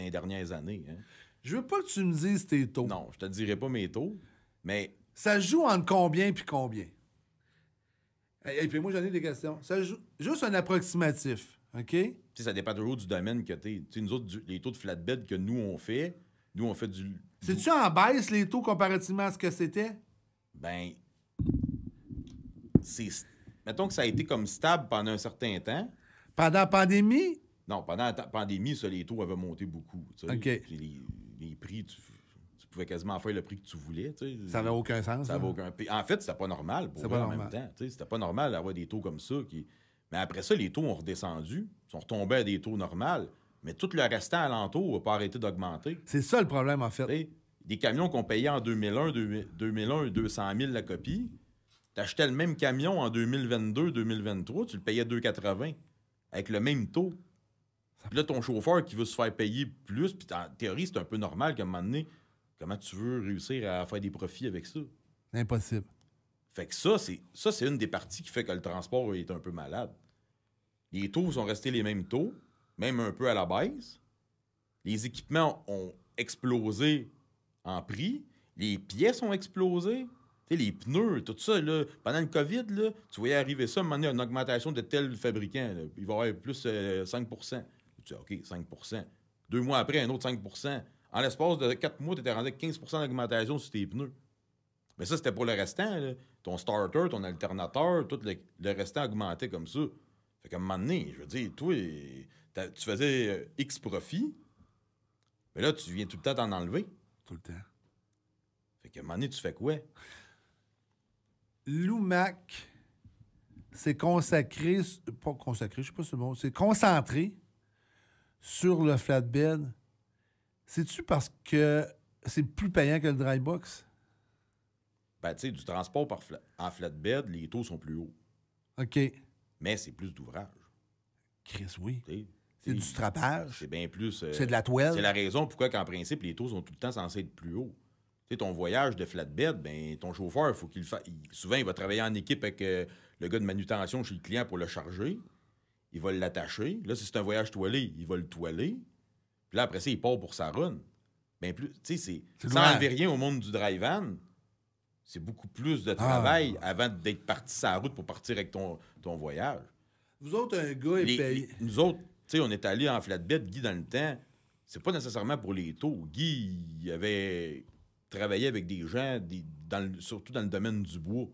les dernières années. Hein. Je veux pas que tu me dises tes taux. Non, je te dirai pas mes taux, mais Ça joue entre combien puis combien? Et puis moi, j'en ai des questions. Ça joue juste un approximatif, OK? tu sais, ça dépend toujours du domaine que tu es. Tu sais, nous autres, les taux de flatbed que nous, on fait du. C'est-tu en baisse les taux comparativement à ce que c'était? Ben, mettons que ça a été comme stable pendant un certain temps. Pendant la pandémie? Non, pendant la pandémie, ça, les taux avaient monté beaucoup. tu sais. OK. Puis les prix, tu pouvais quasiment faire le prix que tu voulais. Tu sais. Ça n'avait aucun sens. Ça hein? avait aucun... Puis en fait, c'était pas normal pour C'est eux pas en même normal. temps. Tu sais, c'était pas normal d'avoir des taux comme ça. Mais après ça, les taux ont redescendu, sont retombés à des taux normaux, mais tout le restant alentour n'a pas arrêté d'augmenter. C'est ça le problème, en Tu fait. sais, des camions qu'on payait en 2001, 200 000 la copie, t'achetais le même camion en 2022, 2023, tu le payais 2,80 avec le même taux. Puis là, ton chauffeur qui veut se faire payer plus, puis en théorie, c'est un peu normal qu'à un moment donné, comment tu veux réussir à faire des profits avec ça? Impossible. Fait que ça, c'est une des parties qui fait que le transport est un peu malade. Les taux sont restés les mêmes taux, même un peu à la baisse. Les équipements ont explosé en prix. Les pièces ont explosé. Tu sais, les pneus, tout ça, là, pendant le COVID, là, tu voyais arriver ça, à un moment donné, une augmentation de tel fabricant. Là, il va y avoir plus 5 Tu dis, OK, 5 2 mois après, un autre 5 En l'espace de 4 mois, tu étais rendu avec 15 d'augmentation sur tes pneus. Mais ça, c'était pour le restant. Là. Ton starter, ton alternateur, tout le restant augmentait comme ça. Fait qu'à un moment donné, je veux dire, toi, tu faisais X profit, mais là, tu viens tout le temps t'en enlever. Tout le temps. Fait qu'à un moment donné, tu fais quoi? Lumac s'est consacré, pas consacré, je sais pas si c'est bon, c'est concentré sur le flatbed. C'est-tu parce que c'est plus payant que le dry box? Ben, tu sais, du transport en flatbed, les taux sont plus hauts. OK. Mais c'est plus d'ouvrage. Chris, oui. tu sais. C'est du strapage. C'est bien plus. C'est de la toile. C'est la raison pourquoi, qu'en principe, les taux sont tout le temps censés être plus hauts. Tu sais, ton voyage de flatbed, ben, ton chauffeur, il faut qu'il fasse. Souvent, il va travailler en équipe avec le gars de manutention chez le client pour le charger. Il va l'attacher. Là, si c'est un voyage toilé, il va le toiler. Puis là, après ça, il part pour sa run. Ben, plus. Tu sais, C'est sans l'ouvrage. enlever rien au monde du dry van, c'est beaucoup plus de travail avant d'être parti sur la route pour partir avec ton voyage. Vous autres, un gars est payé. Nous autres, tu sais, on est allé en flatbed, Guy, dans le temps. C'est pas nécessairement pour les taux. Guy, il avait travaillé avec des gens, surtout dans le domaine du bois.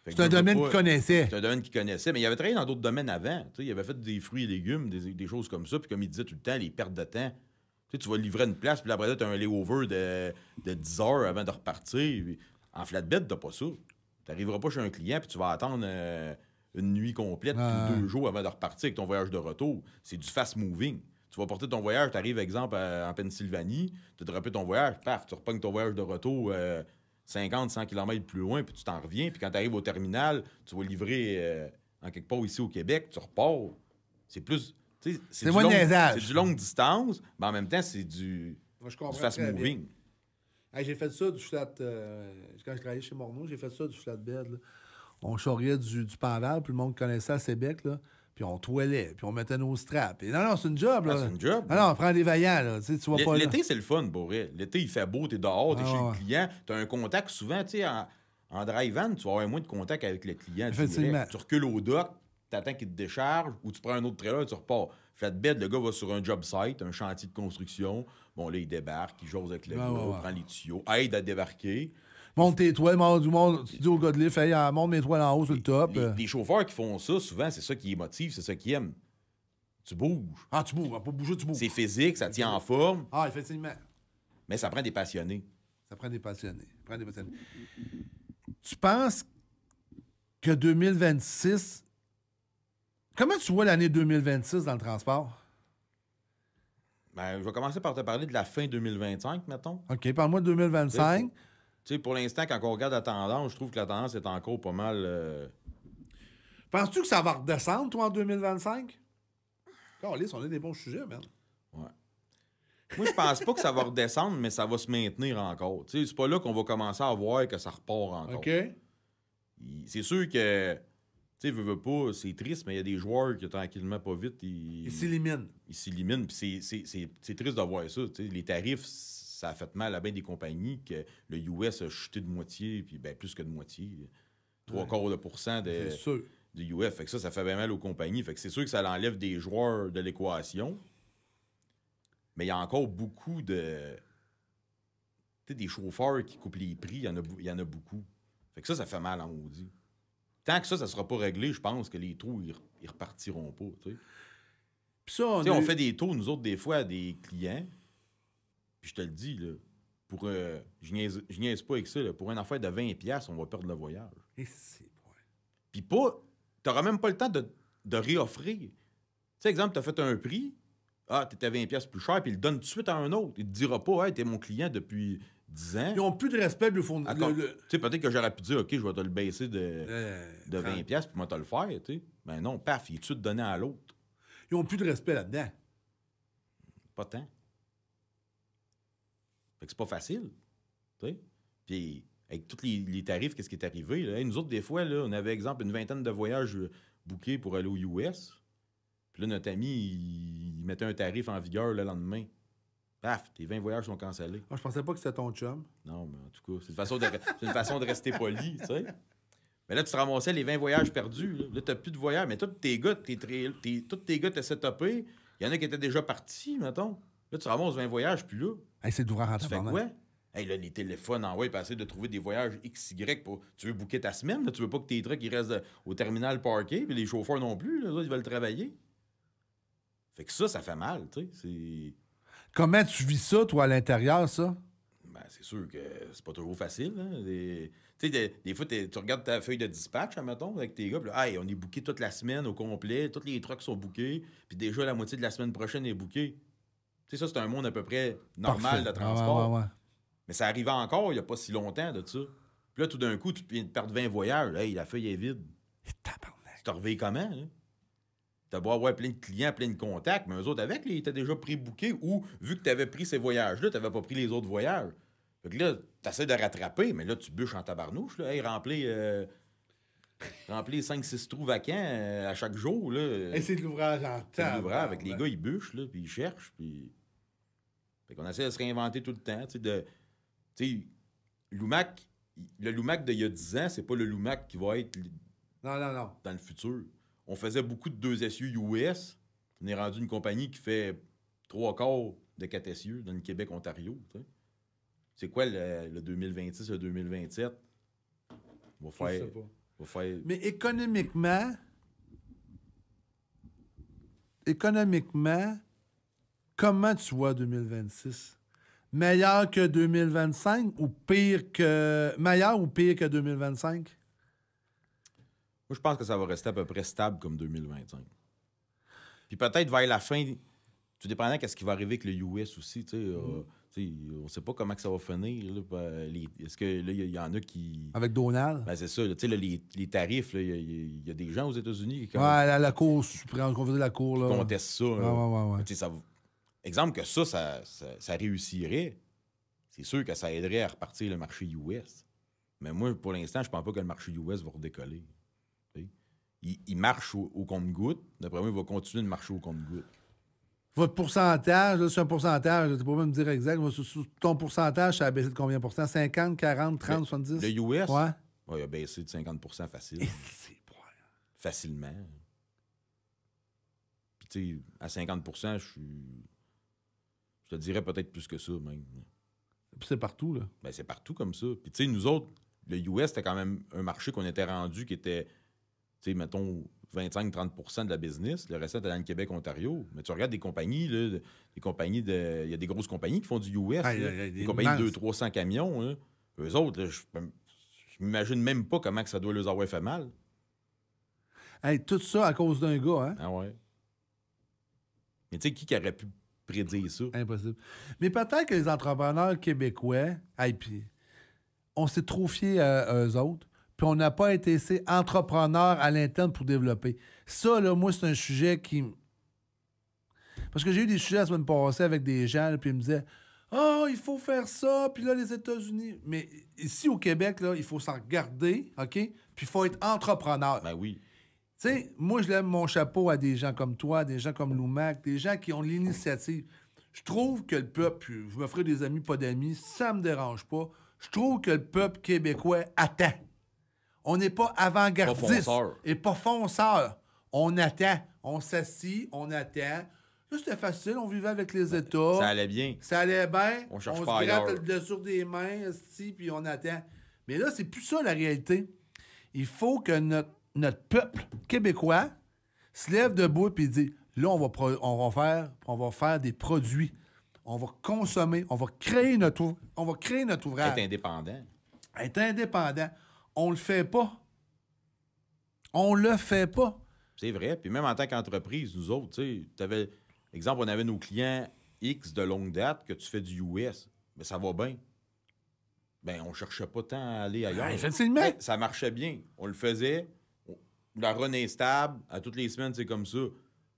Fait que C'est un veux domaine pas- qu'il connaissait. C'est un domaine qu'il connaissait, mais il avait travaillé dans d'autres domaines avant. Tu sais, il avait fait des fruits et légumes, des choses comme ça. Puis comme il disait tout le temps, les pertes de temps. Tu sais, tu vas livrer une place, puis là, après ça, tu as un layover de 10 heures avant de repartir. Puis en flatbed, t'as pas ça. Tu n'arriveras pas chez un client puis tu vas attendre une nuit complète ou 2 jours avant de repartir avec ton voyage de retour. C'est du fast-moving. Tu vas porter ton voyage, tu arrives, exemple, en Pennsylvanie, tu as droppé ton voyage, paf, tu repognes ton voyage de retour 50-100 km plus loin, puis tu t'en reviens. Puis quand tu arrives au terminal, tu vas livrer en quelque part ici au Québec, tu repars. C'est plus... C'est du longue distance, mais en même temps, c'est du fast-moving. Hey, j'ai fait ça du flat... quand je travaillais chez Morneau, j'ai fait ça du flatbed. Là. On charriait du pendal, puis le monde connaissait à Sébec, là. Puis on toilait, puis on mettait nos straps. Et non, c'est une job, là. Ah, c'est une job. Non, on prend des vaillants, là. Tu vois pas, l'été, c'est le fun, pour vrai. L'été, il fait beau, t'es dehors, t'es chez le client. T'as un contact souvent, tu sais, en drive-van, tu vas avoir moins de contact avec le client. Effectivement. Tu recules au dock, t'attends qu'il te décharge, ou tu prends un autre trailer, tu repars. Flatbed, le gars va sur un job site, un chantier de construction. Bon, là, il débarque, il jase avec le gars, prend les tuyaux, aide à débarquer. Monte tes toiles, tu dis au gars de lift, monte mes toiles en haut sur le top. Les chauffeurs qui font ça, souvent, c'est ça qui les motive, c'est ça qu'ils aiment. Tu bouges. Ah, tu bouges. On va pas bouger, tu bouges. C'est physique, ça tient en forme. Ah, effectivement. Mais ça prend des passionnés. Ça prend des passionnés. Tu penses que 2026... Comment tu vois l'année 2026 dans le transport? Ben, je vais commencer par te parler de la fin 2025, mettons. OK, parle-moi de 2025. Tu sais, pour l'instant, quand on regarde la tendance, je trouve que la tendance est encore pas mal... Penses-tu que ça va redescendre, toi, en 2025? On a des bons sujets, merde. Ouais. Moi, je pense pas que ça va redescendre, mais ça va se maintenir encore. Tu sais, c'est pas là qu'on va commencer à voir que ça repart encore. OK. C'est sûr que, tu sais, veux pas, c'est triste, mais il y a des joueurs qui, tranquillement, pas vite, ils s'éliminent. Ils s'éliminent, puis c'est triste de voir ça. Tu sais, les tarifs, ça a fait mal à bien des compagnies, que le US a chuté de moitié, puis ben plus que de moitié. 3/4% de UF. Fait que ça fait bien mal aux compagnies. Fait que c'est sûr que ça enlève des joueurs de l'équation. Mais il y a encore beaucoup de... Tu sais, des chauffeurs qui coupent les prix, il y en a beaucoup. Fait que ça fait mal en maudit. Tant que ça sera pas réglé, je pense que les trous, ils repartiront pas, tu sais. Puis ça, on fait des tours, nous autres, des fois, à des clients. Puis je te le dis, là, je niaise pas avec ça, là, pour une affaire de $20, on va perdre le voyage. Puis t'auras même pas le temps de réoffrir. Tu sais, exemple, t'as fait un prix, t'étais à 20$ plus cher, puis il le donne tout de suite à un autre. Il te dira pas, hey, t'es mon client depuis 10 ans. Ils n'ont plus de respect du fond. Tu sais, peut-être que j'aurais pu dire, OK, je vais te le baisser de 20$, puis moi, te le faire, tu sais. Ben non, paf, il est tout donné à l'autre. Ils n'ont plus de respect là-dedans. Pas tant. Fait que c'est pas facile. Tu sais. Puis, avec tous les tarifs, qu'est-ce qui est arrivé? Là? Hey, nous autres, des fois, là, on avait, exemple, une vingtaine de voyages bookés pour aller aux US. Puis là, notre ami, il mettait un tarif en vigueur le lendemain. Paf, tes 20 voyages sont cancellés. Moi, je pensais pas que c'était ton chum. Non, mais en tout cas, c'est une façon de rester poli, tu sais. Mais là, tu te ramassais les 20 voyages perdus. Là, t'as plus de voyages. Mais tous tes gars, t'es setupés. Il y en a qui étaient déjà partis, mettons. Là, tu ramasses 20 voyages, puis là... Hey, c'est d'ouvrir en tu fais quoi? Hey, là, les téléphones, puis essayer de trouver des voyages XY pour... Tu veux booker ta semaine, là? Tu veux pas que tes trucks ils restent au terminal parké, puis les chauffeurs non plus, là, ils veulent travailler. Fait que ça fait mal, tu sais. C'est... Comment tu vis ça, toi, à l'intérieur, ça? Ben, c'est sûr que c'est pas toujours facile, hein. Tu sais, des fois, tu regardes ta feuille de dispatch, admettons, avec tes gars, puis là, hey, on est booké toute la semaine au complet, tous les trucks sont bookés, puis déjà la moitié de la semaine prochaine est bookée. Tu sais, ça, c'est un monde à peu près normal de transport. Ouais. Mais ça arrivait encore il n'y a pas si longtemps de ça. Puis là, tout d'un coup, tu viens de perdre 20 voyages. Hey, la feuille est vide. Tu te reveilles comment, là? T'as beau avoir plein de clients, plein de contacts, mais eux autres, avec, ils étaient déjà pré-bookés ou, vu que tu avais pris ces voyages-là, tu n'avais pas pris les autres voyages. Fait que là, tu essaies de rattraper, mais là, tu bûches en tabarnouche. Là. Hey, remplis 5-6 trous vacants à chaque jour. Là. Hey, c'est de l'ouvrage en temps. C'est de l'ouvrage. Avec les gars, ils bûchent, là, puis ils cherchent. Puis... Fait qu'on essaie de se réinventer tout le temps. Tu sais, Lumac, le Lumac d'il y a 10 ans, c'est pas le Lumac qui va être non. dans le futur. On faisait beaucoup de 2 essieux US. On est rendu une compagnie qui fait 3/4 de 4 essieux dans le Québec-Ontario. T'sais. C'est quoi le 2026, le 2027? On va faire... Mais économiquement, comment tu vois 2026? Meilleur que 2025 ou pire que... Meilleur ou pire que 2025? Moi, je pense que ça va rester à peu près stable comme 2025. Puis peut-être vers la fin, tout dépendant de ce qui va arriver avec le US aussi, tu sais, on ne sait pas comment que ça va finir. Là, est-ce que là, il y en a qui... Avec Donald. Ben, c'est ça, tu sais, les tarifs, il y a des gens aux États-Unis qui Ouais, la Cour suprême, qu'on faisait la Cour, là. contestent ça. Ouais. Tu sais, exemple que ça réussirait, c'est sûr que ça aiderait à repartir le marché US. Mais moi, pour l'instant, je pense pas que le marché US va redécoller. Il marche au compte-gouttes. D'après moi, il va continuer de marcher au compte-gouttes. Votre pourcentage, là, c'est un pourcentage, je ne sais pas me dire exact. Ton pourcentage, ça a baissé de combien pour cent? 50, 40, 30, 70? Le US? Ouais. Ouais, il a baissé de 50 facile. Facilement. Puis, tu sais, à 50 je te dirais peut-être plus que ça, même. Puis c'est partout, là. Ben, c'est partout comme ça. Puis, tu sais, nous autres, le US, c'était quand même un marché qu'on était rendu qui était, tu sais, mettons, 25-30 de la business. Le reste était dans le Québec, Ontario. Mais tu regardes des compagnies, là, des compagnies de... Il y a des grosses compagnies qui font du US. Des compagnies de 200-300 camions. Là. Eux autres, là, je m'imagine même pas comment que ça doit leur avoir fait mal. Hey, tout ça à cause d'un gars, hein? Ah ouais. Mais tu sais, qui aurait pu prédire ça? Impossible. Mais peut-être que les entrepreneurs québécois, hey, puis on s'est trop fié à eux autres, puis on n'a pas été assez entrepreneurs à l'interne pour développer. Ça, là, moi, c'est un sujet qui... Parce que j'ai eu des sujets la semaine passée avec des gens, là, puis ils me disaient « Ah, il faut faire ça, puis là, les États-Unis... » Mais ici, au Québec, là, il faut s'en regarder, OK? Puis il faut être entrepreneur. Ben oui. Tu sais, moi, je lève mon chapeau à des gens comme toi, des gens comme Loumac, des gens qui ont l'initiative. Je trouve que le peuple, puis vous me ferez des amis, pas d'amis, ça me dérange pas. Je trouve que le peuple québécois attend. On n'est pas avant-gardiste et pas fonceur. On attend. On s'assit, on attend. Là, c'était facile. On vivait avec les États. Ça allait bien. Ça allait bien. On cherche se pas gratte ailleurs. le dessus des mains, puis on attend. Mais là, c'est plus ça, la réalité. Il faut que notre peuple québécois se lève debout et dit là, on va faire des produits. On va consommer. On va créer notre ouvrage. Être indépendant. Être indépendant. On le fait pas. On le fait pas. C'est vrai. Puis même en tant qu'entreprise, nous autres, tu sais, exemple, on avait nos clients X de longue date que tu fais du US. Mais ça va bien. Ben, on cherchait pas tant à aller ailleurs. Effectivement. Ben, ça marchait bien. On le faisait. La run est stable. À toutes les semaines, c'est comme ça.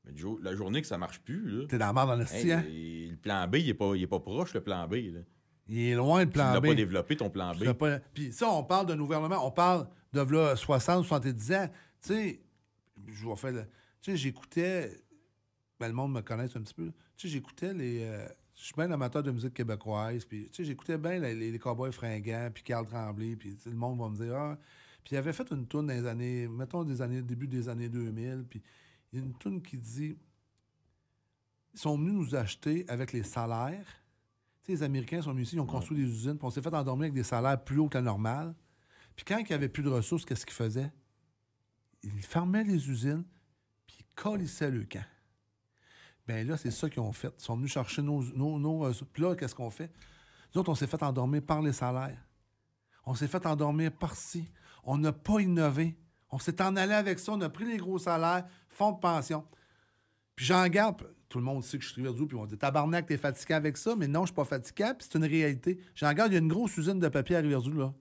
Mais la journée que ça marche plus, là. T'es dans la merde dans le style, hein? Le plan B, il est pas proche, le plan B, là. Il est loin, le plan B. Tu l'as pas développé, ton plan B. Puis ça, on parle d'un gouvernement, on parle de là, 60, 70 ans. Tu sais, je vais faire... Tu sais, j'écoutais... Ben, le monde me connaît un petit peu. Tu sais, j'écoutais les... je suis bien amateur de musique québécoise, puis tu sais, j'écoutais bien les Cowboys fringants, puis Carl Tremblay, puis le monde va me dire... Ah. Puis il avait fait une tourne dans les années... Mettons, début des années 2000, puis il y a une tourne qui dit... Ils sont venus nous acheter avec les salaires... Tu sais, les Américains sont venus ici, ils ont construit des usines, puis on s'est fait endormir avec des salaires plus hauts que la normale. Puis quand il n'y avait plus de ressources, qu'est-ce qu'ils faisaient? Ils fermaient les usines, puis ils colissaient le camp. Bien là, c'est ça qu'ils ont fait. Ils sont venus chercher nos ressources. Puis là, qu'est-ce qu'on fait? Nous autres, on s'est fait endormir par les salaires. On s'est fait endormir par-ci. On n'a pas innové. On s'est en allé avec ça, on a pris les gros salaires, fonds de pension. Puis j'en garde... Tout le monde sait que je suis Rivière-du-Loup, puis on dit « Tabarnak, t'es fatigué avec ça? » Mais non, je suis pas fatigué, puis c'est une réalité. J'en regarde, il y a une grosse usine de papier à Rivière-du-Loup, là,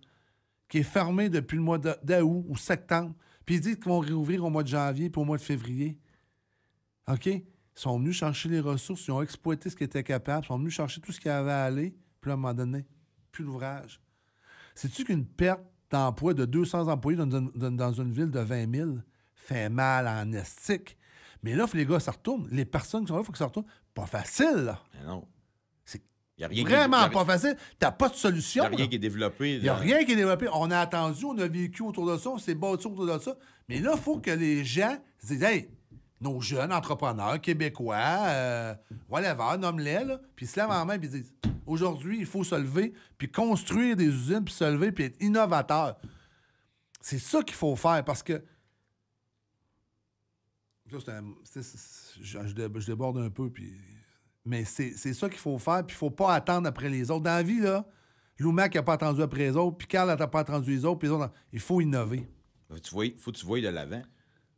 qui est fermée depuis le mois d'août ou septembre. Puis ils disent qu'ils vont réouvrir au mois de janvier puis au mois de février. OK? Ils sont venus chercher les ressources, ils ont exploité ce qu'ils étaient capables, ils sont venus chercher tout ce qu'il y avait à aller, puis là, à un moment donné, plus l'ouvrage. Sais-tu qu'une perte d'emploi de 200 employés dans une ville de 20 000 fait mal en estique? Mais là, il faut que les gars se retournent. Les personnes qui sont là, il faut qu'ils se retournent. Pas facile, là. Mais non. C'est rien vraiment pas facile. T'as pas de solution. Il n'y a rien qui est développé. Il n'y a rien qui est développé. On a attendu, on a vécu autour de ça, on s'est battu autour de ça. Mais là, il faut que les gens se disent « Hey, nos jeunes entrepreneurs québécois, whatever, nomme-les, là. » Puis ils se lèvent en main et ils disent « Aujourd'hui, il faut se lever, puis construire des usines, puis se lever, puis être innovateur. » C'est ça qu'il faut faire, parce que je déborde un peu, puis... mais c'est ça qu'il faut faire, puis il faut pas attendre après les autres. Dans la vie, là, Loumac n'a pas attendu après les autres, puis Carl n'a pas attendu les autres, puis les autres... Il faut innover. Faut que tu voyes de l'avant.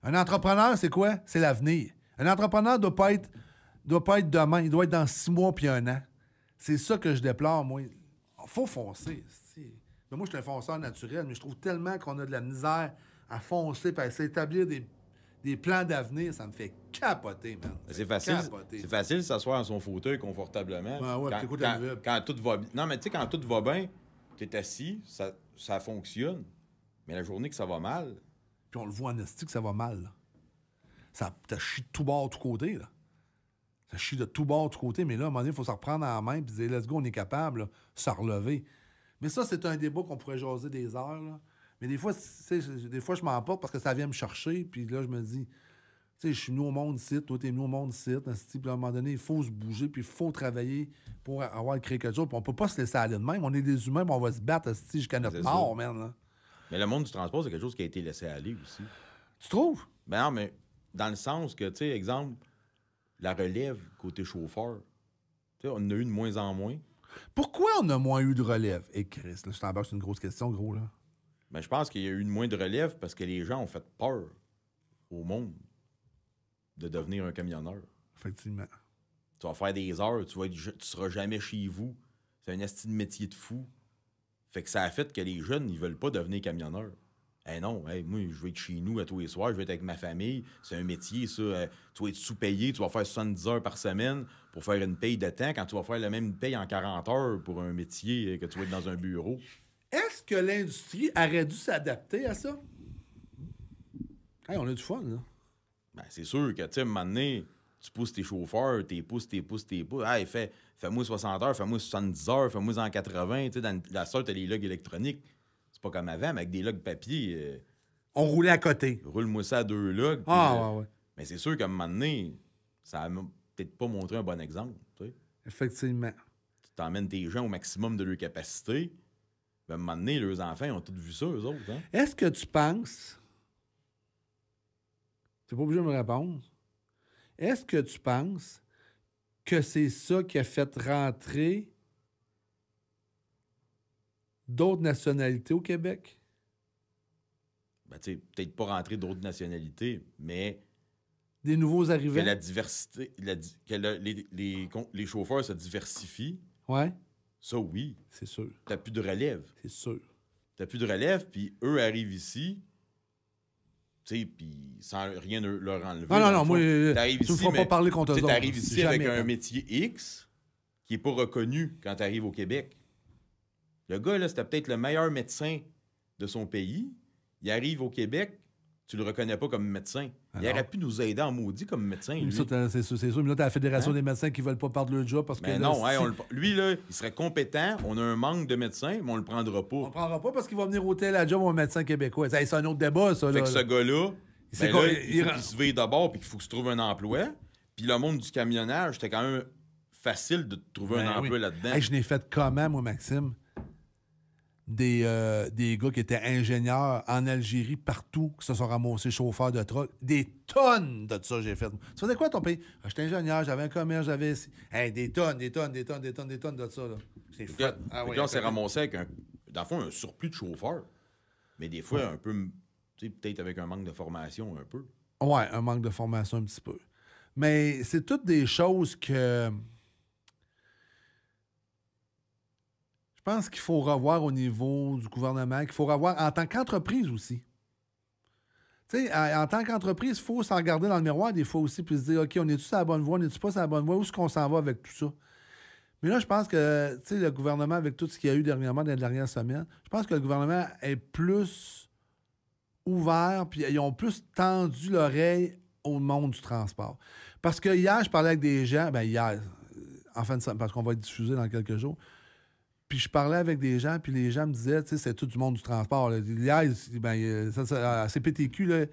Un entrepreneur, c'est quoi? C'est l'avenir. Un entrepreneur doit pas être demain. Il doit être dans 6 mois puis 1 an. C'est ça que je déplore, moi. Faut foncer. Mais moi, je suis un fonceur naturel, mais je trouve tellement qu'on a de la misère à foncer et à s'établir des plans d'avenir. Ça me fait capoter, man. C'est facile. Capoter. C'est facile de s'asseoir dans son fauteuil confortablement. Ben ouais, puis t'écoutes la nouvelle. Quand tout va bien. Non, mais tu sais, quand tout va bien, tu es assis, ça fonctionne. Mais la journée que ça va mal, Puis on le voit en esti que ça va mal. Là. Ça chie de tout bord, de tout côté. Là. Ça chie de tout bord, de tout côté. Mais là, à un moment donné, il faut se reprendre en main et dire, let's go, on est capable, là, se relever. Mais ça, c'est un débat qu'on pourrait jaser des heures. Là. Mais des fois, je m'emporte parce que ça vient me chercher. Puis là, je me dis, tu sais, je suis venu au monde ici, toi, t'es venu au monde ici. Puis à un moment donné, il faut se bouger, puis il faut travailler pour avoir créé quelque chose. Puis on peut pas se laisser aller de même. On est des humains, puis on va se battre jusqu'à notre C'est mort, ça. man. Là. mais le monde du transport, c'est quelque chose qui a été laissé aller aussi. Tu trouves? Ben non, mais dans le sens que, tu sais, exemple, la relève côté chauffeur, tu sais, on en a eu de moins en moins. Pourquoi on a moins eu de relève? Et Chris, là, je t'embarque, c'est une grosse question, gros, là. Mais je pense qu'il y a eu de moins de relève parce que les gens ont fait peur au monde de devenir un camionneur. Effectivement. Tu vas faire des heures, tu seras jamais chez vous. C'est un esti de métier de fou. Fait que ça a fait que les jeunes, ils veulent pas devenir camionneurs. Eh non, moi, je vais être chez nous à tous les soirs, je vais être avec ma famille. C'est un métier, ça. Tu vas être sous-payé, tu vas faire 70 heures par semaine pour faire une paye de temps quand tu vas faire la même paye en 40 heures pour un métier que tu vas être dans un bureau. Est-ce que l'industrie aurait dû s'adapter à ça? Hey, on a du fun, là. Ben, c'est sûr que, tu sais, à un moment donné, tu pousses tes chauffeurs, t'es pousses. Hey, fais-moi 60 heures, fais-moi 70 heures, fais-moi en 80. Tu sais, dans la sorte, t'as les logs électroniques. C'est pas comme avant, mais avec des logs papier, On roulait à côté. roule-moi ça à 2 logs. Ouais. Mais c'est sûr qu'à un moment donné, ça n'a peut-être pas montré un bon exemple. Tu sais. Effectivement. Tu t'emmènes tes gens au maximum de leur capacité. Ben, à un moment donné, leurs enfants, ils ont tous vu ça, eux autres. Hein? Est-ce que tu penses... T'es pas obligé de me répondre. Est-ce que tu penses que c'est ça qui a fait rentrer d'autres nationalités au Québec? Ben, tu sais, peut-être pas rentrer d'autres nationalités, mais Des nouveaux que arrivants? la diversité, les chauffeurs se diversifient, Ouais, ça, oui. c'est sûr. T'as plus de relève. C'est sûr. T'as plus de relève, puis eux arrivent ici, tu sais, puis sans rien leur enlever. Non, moi, t'arrives tu me ici, feras pas mais parler contre eux autres. t'arrives ici avec Jamais, un hein. métier X qui est pas reconnu quand t'arrives au Québec. Le gars, là, c'était peut-être le meilleur médecin de son pays. Il arrive au Québec, tu le reconnais pas comme médecin. Il aurait pu nous aider en maudit comme médecin, lui. Ça, c'est sûr. Mais là, t'as la Fédération Hein? des médecins qui veulent pas perdre leur job parce que... Mais là, non, hey, si- lui, là, il serait compétent. On a un manque de médecins, mais on le prendra On le pas. prendra pas parce qu'il va venir ôter la job à un médecin québécois. Hey, c'est un autre débat, ça. Fait Là, que ce gars-là, C'est ben quoi, là, il il faut rend- qu'il se veille d'abord puis qu'il faut qu'il se trouve un emploi. Puis le monde du camionnage, c'était quand même facile de trouver un Ben emploi oui. là-dedans. Hey, je n'ai fait comment, moi, Maxime? Des gars qui étaient ingénieurs en Algérie, partout, qui se sont ramassés chauffeurs de truck. Des tonnes de ça, j'ai fait. Tu faisais quoi ton pays? Ah, j'étais ingénieur, j'avais un commerce, j'avais... Hey, des tonnes de ça, là. C'est Fait que là, fait. fait que là, on s'est ramassé avec dans le fond, un surplus de chauffeurs. Mais des fois, un peu, tu sais, peut-être avec un manque de formation, un peu. Ouais, un manque de formation un petit peu. Mais c'est toutes des choses que... Je pense qu'il faut revoir au niveau du gouvernement, qu'il faut revoir en tant qu'entreprise aussi. Tu sais, en tant qu'entreprise, il faut s'en regarder dans le miroir des fois aussi, puis se dire, OK, on est-tu sur la bonne voie, on est-tu pas sur la bonne voie, où est-ce qu'on s'en va avec tout ça? Mais là, je pense que, tu sais, le gouvernement, avec tout ce qu'il y a eu dernièrement dans les dernières semaines, je pense que le gouvernement est plus ouvert, puis ils ont plus tendu l'oreille au monde du transport. Parce que hier, je parlais avec des gens, en fin de semaine, parce qu'on va être diffusé dans quelques jours, puis je parlais avec des gens, puis les gens me disaient, tu sais, c'est tout du monde du transport. Là. Hier, à CPTQ, là,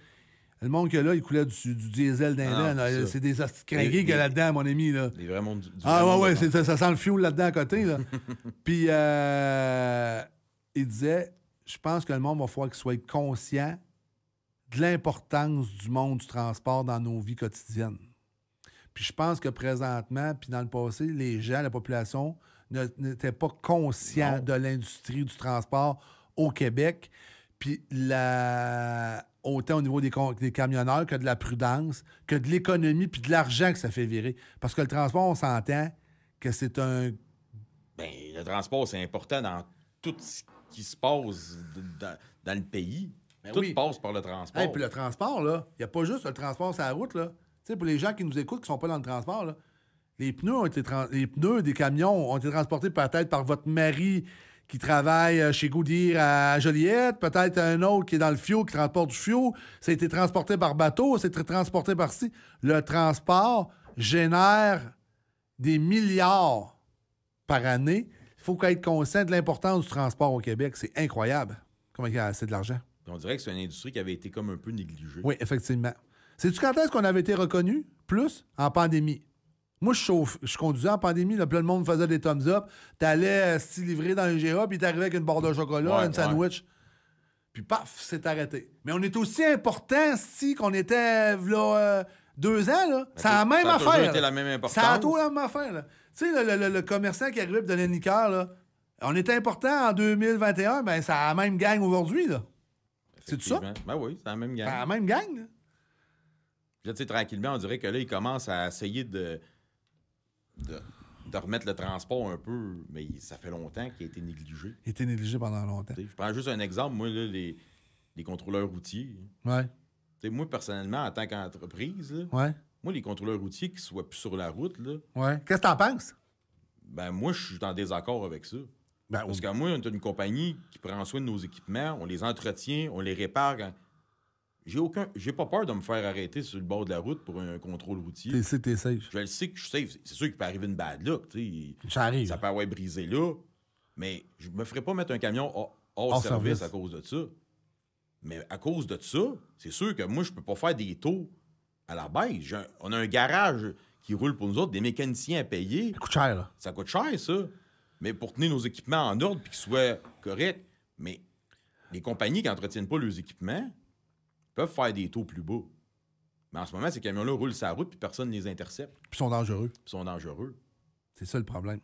le monde qu'il y a là, il coulait du diesel d'un c'est ça. c'est des hosties cringués qu'il y a là-dedans, mon ami. Là. Les vrais mondes du Ah vrai monde ouais, de ça sent le fioul là-dedans à côté. Là. Puis il disait, je pense que le monde va falloir qu'il soit conscient de l'importance du monde du transport dans nos vies quotidiennes. Puis je pense que présentement, puis dans le passé, les gens, la population, n'étaient pas conscients Non. de l'industrie du transport au Québec. Puis autant au niveau des camionneurs que de la prudence, que de l'économie, puis de l'argent que ça fait virer. Parce que le transport, on s'entend que c'est un... Ben, le transport, c'est important dans tout ce qui se passe dans le pays. Ben Tout oui. passe par le transport. Hey, puis le transport, là, il n'y a pas juste le transport sur la route, là. Tu sais, pour les gens qui nous écoutent, qui ne sont pas dans le transport, là, les pneus des camions ont été transportés peut-être par votre mari qui travaille chez Goodyear à Joliette, peut-être un autre qui est dans le fioul, qui transporte du fioul. Ça a été transporté par bateau, ça a été transporté par ci. Le transport génère des milliards par année. Il faut être conscient de l'importance du transport au Québec. C'est incroyable comment il y a assez de l'argent. On dirait que c'est une industrie qui avait été comme un peu négligée. Oui, effectivement. Sais-tu quand est-ce qu'on avait été reconnu? Plus? En pandémie. Moi, je conduisais en pandémie, là, plein de monde faisait des thumbs up. T'allais livrer dans un GA, puis t'arrivais avec une barre de chocolat, une sandwich. Puis paf, c'est arrêté. Mais on est aussi important, qu'on était là, 2 ans, là. C'est la même affaire. Ça a toujours été la même importance. Ça a toujours la même affaire, là. Tu sais, le commerçant qui arrivait et donnait une liqueur, là, on était important en 2021, ben ça a la même gang aujourd'hui, là. C'est ça? Ben oui, c'est la même gang. C'est la même gang, là. Puis là, tu sais, tranquillement, on dirait que là, ils commencent à essayer de remettre le transport un peu, mais ça fait longtemps qu'il a été négligé. Il a été négligé pendant longtemps. T'sais, je prends juste un exemple, moi, là, les contrôleurs routiers. Ouais. T'sais, moi, personnellement, en tant qu'entreprise, là, Ouais. moi, les contrôleurs routiers qui soient plus sur la route, là, Ouais. Qu'est-ce que t'en penses? ben moi, je suis en désaccord avec ça. Ben, Parce que moi, on est une compagnie qui prend soin de nos équipements, on les entretient, on les répare. J'ai pas peur de me faire arrêter sur le bord de la route pour un contrôle routier. T'es safe. Je le sais que je suis safe. C'est sûr qu'il peut arriver une bad luck. Ça arrive. Ça peut avoir brisé là. Mais je me ferais pas mettre un camion hors service à cause de ça. Mais à cause de ça, c'est sûr que moi, je peux pas faire des taux à la baisse. On a un garage qui roule pour nous autres, des mécaniciens à payer. Ça coûte cher, là. Ça coûte cher, ça. Mais pour tenir nos équipements en ordre et qu'ils soient corrects. Mais les compagnies qui n'entretiennent pas leurs équipements peuvent faire des taux plus bas. Mais en ce moment, ces camions-là roulent sur la route puis personne ne les intercepte. Puis ils sont dangereux. Ils sont dangereux. C'est ça le problème.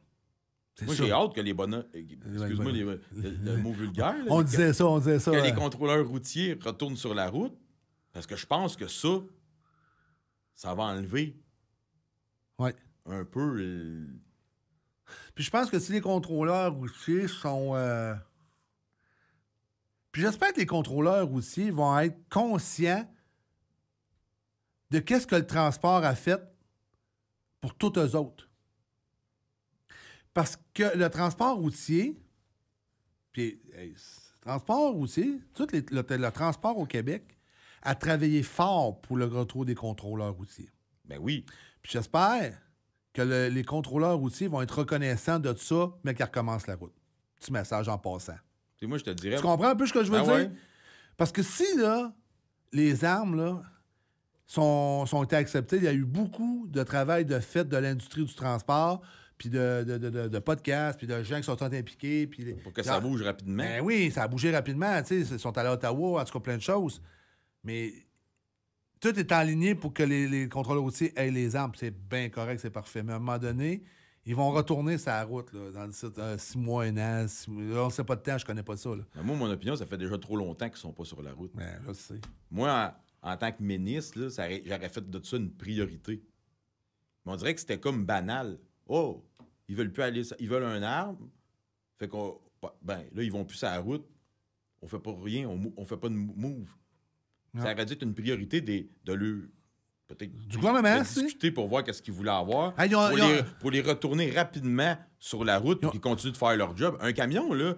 Moi, j'ai hâte que les bonhommes... Excuse-moi le mot vulgaire. Là, on disait ça. Que les contrôleurs routiers retournent sur la route. Parce que je pense que ça va enlever un peu... Puis je pense que si les contrôleurs routiers sont... Puis j'espère que les contrôleurs routiers vont être conscients de qu'est-ce que le transport a fait pour tous eux autres. Parce que le transport routier, puis le transport au Québec a travaillé fort pour le retour des contrôleurs routiers. Ben oui. Puis j'espère que les contrôleurs routiers vont être reconnaissants de ça, mais qu'ils recommencent la route. Petit message en passant. T'sais, moi, je te dirais... Tu comprends un peu ce que je veux dire? Ouais. Parce que si, là, les armes, là, sont été acceptées, il y a eu beaucoup de travail de fait de l'industrie du transport, puis de podcasts, puis de gens qui sont impliqués. Puis pour que ça bouge rapidement. Ben oui, ça a bougé rapidement. Tu sais, ils sont allés à Ottawa, en tout cas, plein de choses. Mais tout est aligné pour que les contrôleurs routiers aient les armes. C'est bien correct, c'est parfait. Mais à un moment donné, ils vont retourner sur la route là, dans 6 mois, 1 an. Là, on ne sait pas de temps, je connais pas ça. Là. Ben moi, mon opinion, ça fait déjà trop longtemps qu'ils sont pas sur la route. Ben, je sais. Moi, en tant que ministre, là, j'aurais fait de ça une priorité. Mais on dirait que c'était comme banal. Oh, ils veulent plus aller... Ils veulent un arbre. Fait qu'on... Ben, là, ils vont plus sur la route. On fait pas rien. On fait pas de move. Non. Ça aurait dû être une priorité de le... Peut-être du gouvernement, de discuter pour voir qu'est-ce qu'ils voulaient avoir. Hey, pour les retourner rapidement sur la route et qu'ils continuent de faire leur job. Un camion, là,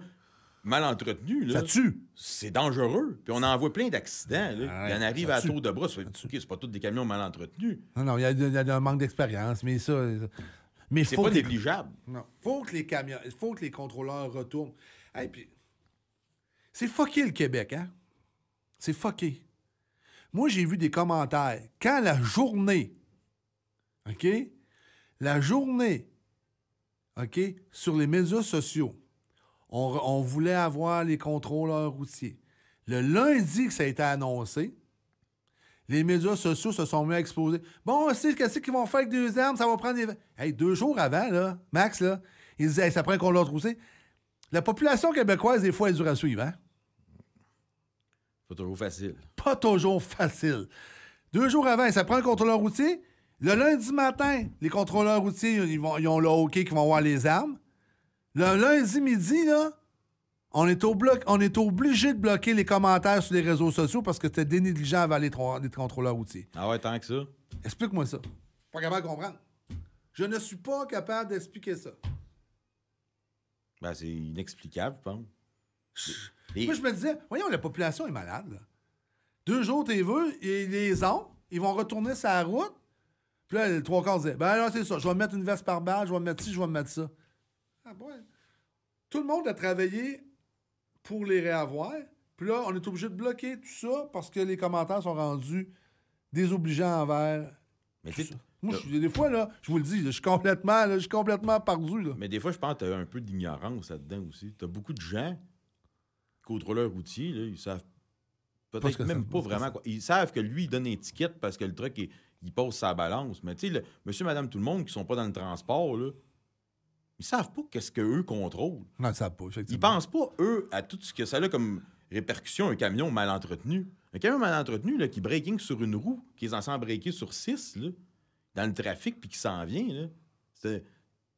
mal entretenu, là, ça tue. C'est dangereux. Puis on en voit plein d'accidents. Là. Il en arrive à tour de bras. C'est pas tous des camions mal entretenus. Non, il y a un manque d'expérience, mais ça... Mais c'est pas négligeable. Non. Faut que les contrôleurs retournent. Hey, puis... C'est fucké, le Québec, hein? C'est fucké. Moi, j'ai vu des commentaires. Quand la journée, OK? La journée, OK? Sur les médias sociaux, on voulait avoir les contrôleurs routiers. Le lundi que ça a été annoncé, les médias sociaux se sont mis à exploser. Bon, qu'est-ce qu'ils vont faire avec 2 armes? Ça va prendre des... Hey, 2 jours avant, là, Max, là, ils disaient, hey, ça prend qu'on l'autre routier. La population québécoise, des fois, est dure à suivre, hein? Pas toujours facile. Pas toujours facile. 2 jours avant, ça prend le contrôleur routier. Le lundi matin, les contrôleurs routiers, ils ont le hockey qui vont avoir les armes. Le lundi midi, là, on est obligé de bloquer les commentaires sur les réseaux sociaux parce que c'était dénégligent envers les contrôleurs routiers. Ah ouais, tant que ça. Explique-moi ça. Pas capable de comprendre. Je ne suis pas capable d'expliquer ça. Ben, c'est inexplicable, je pense. Moi, je me disais, voyons, la population est malade. Là. 2 jours, t'es vu, ils les ont, ils vont retourner sur la route. Puis là, les 3 quarts disaient, ben là, c'est ça, je vais mettre une veste par balle, je vais mettre ci, je vais mettre ça. Ah, ouais. Tout le monde a travaillé pour les réavoir. Puis là, on est obligé de bloquer tout ça parce que les commentaires sont rendus désobligeants envers. Mais tout tu sais, ça. Moi, des fois, là, je vous le dis, je suis complètement perdu. Là. mais des fois, je pense que tu as un peu d'ignorance là-dedans aussi. Tu as beaucoup de gens, contrôleurs routiers, là, ils savent Pas ce peut-être que même ça- pas vraiment quoi. Ils savent que lui, il donne une étiquette parce que le truc, il pose sa balance. Mais tu sais, monsieur, madame, tout le monde qui sont pas dans le transport, là, ils savent pas qu'est-ce qu'eux contrôlent. Non, ça pas, effectivement. Ils pensent pas, eux, à tout ce que ça a comme répercussion, un camion mal entretenu. Un camion mal entretenu, là, qui breaking sur une roue, qui est censé en breaker sur 6, là, dans le trafic, puis qui s'en vient, là. Il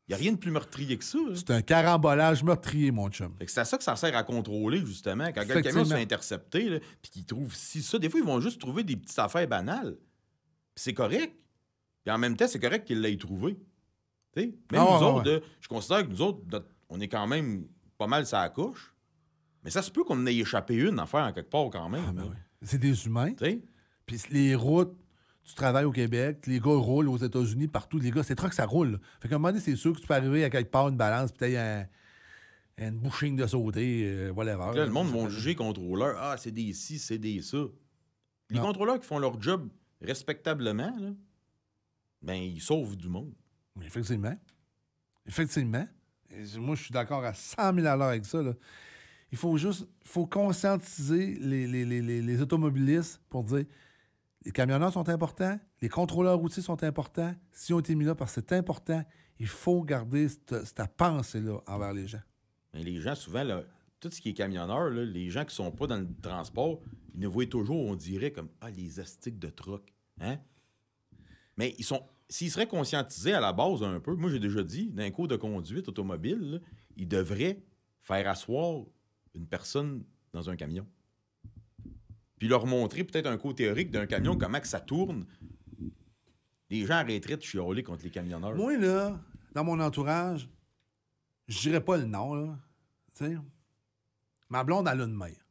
n'y a rien de plus meurtrier que ça. Là. C'est un carambolage meurtrier, mon chum. Fait que c'est à ça que ça sert à contrôler, justement. Quand le camion se Effectivement. fait intercepter, là, puis qu'ils trouvent ci, ça, des fois, ils vont juste trouver des petites affaires banales. Puis c'est correct. Puis en même temps, c'est correct qu'ils l'aient trouvé. Tu sais, même Ah, nous ouais, autres, je considère que nous autres, on est quand même pas mal sur la couche. Mais ça se peut qu'on en ait échappé une affaire en quelque part quand même. Ah, ben là. oui. C'est des humains. Tu sais? Puis les routes, tu travailles au Québec, les gars roulent aux États-Unis, partout. Les gars, c'est trop que ça roule. Là. Fait qu'à un moment donné, c'est sûr que tu peux arriver à quelque part une balance, peut-être une bouching de sauter, whatever. Là, le monde va juger contrôleurs. Ah, c'est des ci, c'est des ça. Les Non. contrôleurs qui font leur job respectablement, là, ben, ils sauvent du monde. Mais effectivement. Effectivement. Et moi, je suis d'accord à 100 000 à l'heure avec ça. Là. Il faut conscientiser les automobilistes pour dire les camionneurs sont importants, les contrôleurs routiers sont importants. Si on été mis là parce que c'est important, il faut garder cette pensée-là envers les gens. Mais les gens, souvent, là, tout ce qui est camionneur, là, les gens qui sont pas dans le transport, ils nous voient toujours, on dirait, comme « Ah, les astiques de truck. » Hein? Mais s'ils seraient conscientisés à la base un peu, moi, j'ai déjà dit, dans un cours de conduite automobile, là, ils devraient faire asseoir une personne dans un camion. Puis leur montrer peut-être un cours théorique d'un camion, comment que ça tourne. Les gens arrêteraient de chialer contre les camionneurs. Moi, là, dans mon entourage, je dirais pas le nom, là. Tu sais, ma blonde, elle a une mère.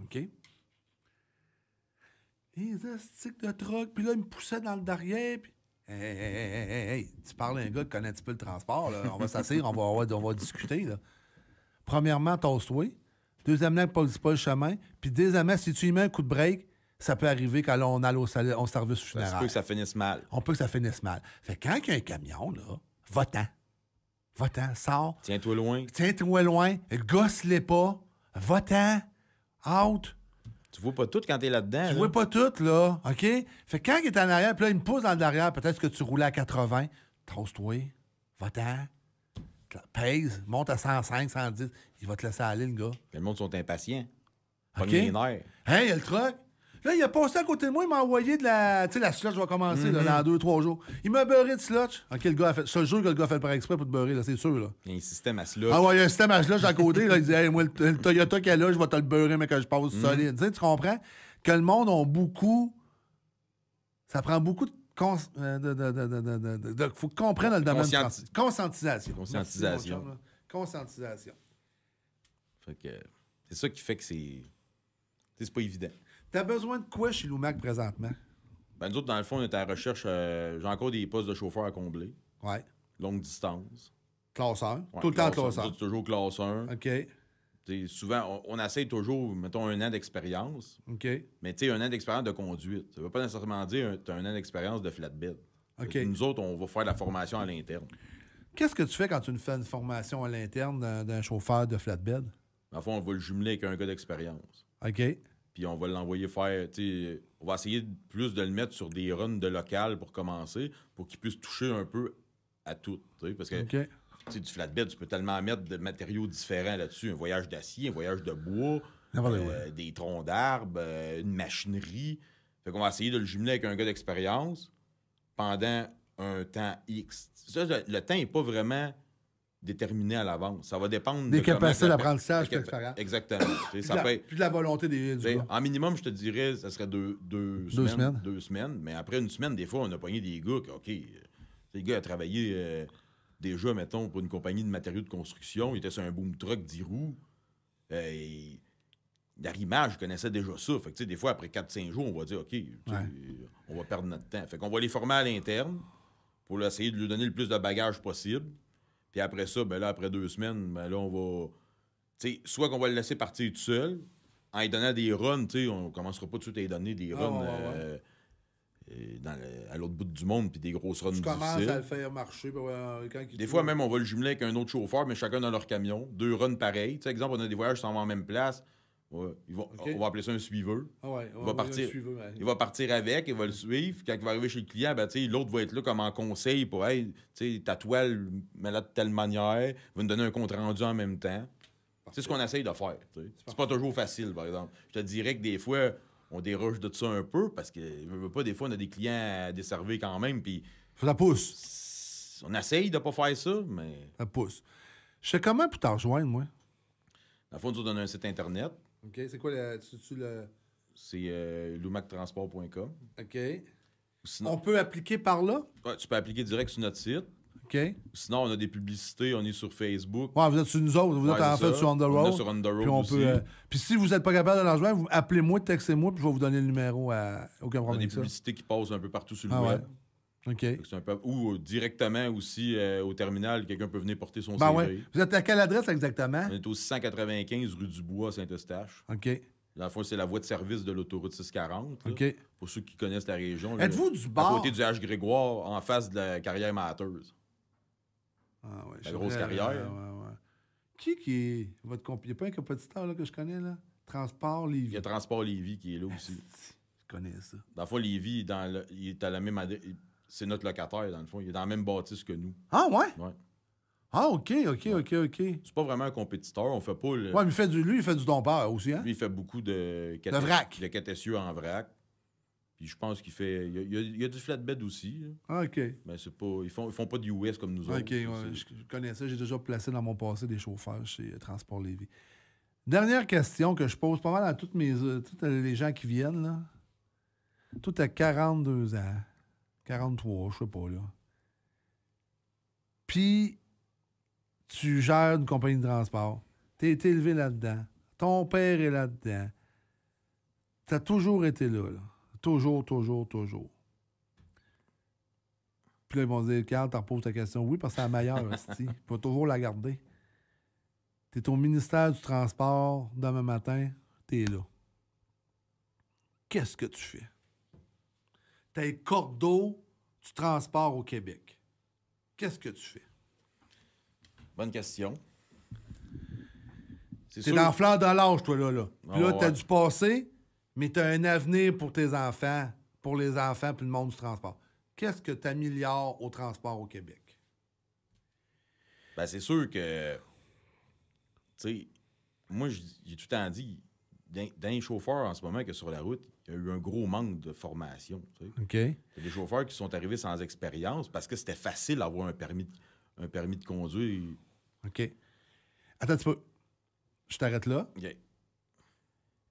OK? Les astiques de truck, puis là, il me poussait dans le derrière, puis... Hey, tu parles à un gars qui connaît un petit peu le transport, là. On va s'asseoir, on va discuter, là. Premièrement, tosse-toi. Deuxièmement, pas le chemin. Puis deuxièmement, si tu y mets un coup de break, ça peut arriver quand on aille au service Ça se funéraire. peut que ça finisse mal. On peut que ça finisse mal. Fait que quand il y a un camion, là, va-t'en. Va-t'en, sors. Tiens-toi loin. Tiens-toi loin. Gosse-les pas. Va-t'en. Out. Tu vois pas tout quand t'es là-dedans. Tu là. vois pas tout, là. OK? Fait que quand il est en arrière, puis là, il me pousse dans le derrière, peut-être que tu roulais à 80. Trosse-toi. Va-t'en. Pèse. Monte à 105, 110. Il va te laisser aller, le gars. Le monde sont impatients. OK? Pognent les nerfs. Hey, il y a le truck. Là, il a passé à côté de moi, il m'a envoyé de la. Tu sais, la slotch va commencer là, dans 2-3 jours. Il m'a beurré de slotch. OK, le gars a fait. Je te jure que le gars a fait le par exprès pour te beurrer, là, c'est sûr, là. Il y a un système à slot. Ah ouais, il y a un système à slotch à côté, là. Il dit, hey, moi, le Toyota qui est là, je vais te le beurrer, mais que je passe solide. Tu sais, tu comprends? Que le monde a beaucoup. Ça prend beaucoup de. Faut qu'on comprenne le domaine du conscientisation. Merci, mon chum, là. Conscientisation. Fait que c'est ça qui fait que c'est pas évident. T'as besoin de quoi chez Lumac présentement? Ben, nous autres, dans le fond, on est à la recherche. J'ai encore des postes de chauffeur à combler. Ouais. Longue distance. Classeur. Ouais, Tout le temps classe 1. classeur. Nous autres, toujours classe 1. OK. T'sais, souvent, on essaye toujours, mettons, 1 an d'expérience. OK. Mais tu sais, 1 an d'expérience de conduite. Ça veut pas nécessairement dire que tu as 1 an d'expérience de flatbed. OK. Fait que nous autres, on va faire la formation à l'interne. Qu'est-ce que tu fais quand tu fais une formation à l'interne d'un chauffeur de flatbed? Dans le fond, on va le jumeler avec un gars d'expérience. OK. Puis on va l'envoyer faire, tu sais, on va essayer plus de le mettre sur des runs de local pour commencer, pour qu'il puisse toucher un peu à tout, tu sais, parce que, OK. tu sais, du flatbed, tu peux tellement mettre de matériaux différents là-dessus, un voyage d'acier, un voyage de bois, N'importe quoi. des troncs d'arbres, une machinerie. Fait qu'on va essayer de le jumeler avec un gars d'expérience pendant un temps X. Ça, le temps n'est pas vraiment déterminé à l'avance. Ça va dépendre Des de comment capacités que la d'apprentissage, la puis l'expérience. Exactement. Tu sais, ça peut être- Puis de la volonté du tu sais, gars. en minimum, je te dirais, ça serait deux semaines. 2 semaines. Mais après une semaine, des fois, on a pogné des gars qui, OK, le gars a travaillé déjà, mettons, pour une compagnie de matériaux de construction. Il était sur un boom truck 10 roues. L'arrimage, je connaissais déjà ça. Fait que, tu sais, des fois, après 4-5 jours, on va dire, OK, tu sais, on va perdre notre temps. Fait qu'on va les former à l'interne pour essayer de lui donner le plus de bagages possible. Puis après ça, ben là, après 2 semaines, ben là, on va... Tu sais, soit qu'on va le laisser partir tout seul, en lui donnant des runs, tu sais, on commencera pas tout de suite à lui donner des runs à l'autre bout du monde, puis des grosses runs Tu commences difficiles. à le faire marcher. Puis quand il Des fois, même, on va le jumeler avec un autre chauffeur, mais chacun dans leur camion. 2 runs pareils. Tu sais, exemple, on a des voyages qui s'en vont en même place. Ouais, on va appeler ça un suiveur. Ah ouais, Il va partir. Il va partir avec, il va le suivre. Quand il va arriver chez le client, ben, l'autre va être là comme en conseil pour hey, ta toile, mets-la de telle manière. Il va nous donner un compte rendu en même temps. C'est ce qu'on essaye de faire. C'est pas toujours facile, par exemple. Je te dirais que des fois, on déroge de ça un peu parce que pas, des fois, on a des clients à desservir quand même. Puis ça pousse. on essaye de pas faire ça, mais. Ça pousse. Je sais comment pour t'en rejoindre, moi. Dans le fond, nous donne un site internet. OK. C'est quoi le. C'est lumactransport.com. OK. Sinon, On peut appliquer par là? ouais, tu peux appliquer direct sur notre site. OK. Sinon, on a des publicités, on est sur Facebook. Ouais, vous êtes sur nous autres. Vous êtes Ouais, en c'est fait ça. sur On The On Road. est sur On The Road Puis on aussi. peut. Puis si vous n'êtes pas capable de l'en rejoindre, vous appelez-moi, textez-moi, puis je vais vous donner le numéro à aucun On a problème des avec ça. publicités qui passent un peu partout sur le Ah ouais. web. OK. Fait que c'est un peu- Ou directement aussi au terminal, quelqu'un peut venir porter son Ben CV. ouais. Vous êtes à quelle adresse exactement? On est au 695 rue du Bois, Saint-Eustache. OK. Dans le fond, c'est la voie de service de l'autoroute 640. là. OK. Pour ceux qui connaissent la région. là. Êtes-vous du À bar? côté du H-Grégoire, en face de la carrière Mateuse. Ah ouais, La grosse carrière. Ouais. Qui est votre compagnie? Il n'y a pas un compétiteur là, que je connais, là? Transport Il y Lévis. a Transport Lévis qui est là aussi. Je connais ça. Dans le fond, Lévis, il est à la même c'est notre locataire, dans le fond. Il est dans la même bâtisse que nous. Ah ouais? Ouais. Ah, OK. C'est pas vraiment un compétiteur. On fait pas le... Ouais, mais lui, il fait du dompeur aussi, hein? Lui, il fait beaucoup de... De vrac. De quêtes essieux en vrac. Puis je pense qu'il fait... Il y a du flatbed aussi. Là. Ah, OK. Mais c'est pas... Ils font pas du US comme nous autres. OK, ouais, je connais ça. J'ai déjà placé dans mon passé des chauffeurs chez Transport Lévis. Dernière question que je pose pas mal à tous les gens qui viennent, là. Toi, t'as 42 ans. 43, je sais pas, là. Puis, tu gères une compagnie de transport. T'es été élevé là-dedans. Ton père est là-dedans. T'as toujours été là. Toujours. Puis là, ils vont dire, Carl, t'en reposes ta question. Oui, parce que c'est la meilleure, esti. Il faut toujours la garder. T'es au ministère du Transport demain matin, t'es là. Qu'est-ce que tu fais? T'as le cordeau du transport au Québec. Qu'est-ce que tu fais? Bonne question. C'est T'es sûr... dans fleur de l'âge, toi, là. Puis là, ouais. t'as du passé, mais t'as un avenir pour tes enfants, pour les enfants, puis le monde du transport. Qu'est-ce que t'améliores au transport au Québec? Ben, c'est sûr que... Tu sais, moi, j'ai tout le temps dit, dans les chauffeurs en ce moment que sur la route, il y a eu un gros manque de formation. Tu sais. OK. Il y a des chauffeurs qui sont arrivés sans expérience parce que c'était facile d'avoir un permis de conduire. OK. Attends un petit peu. Je t'arrête là. OK.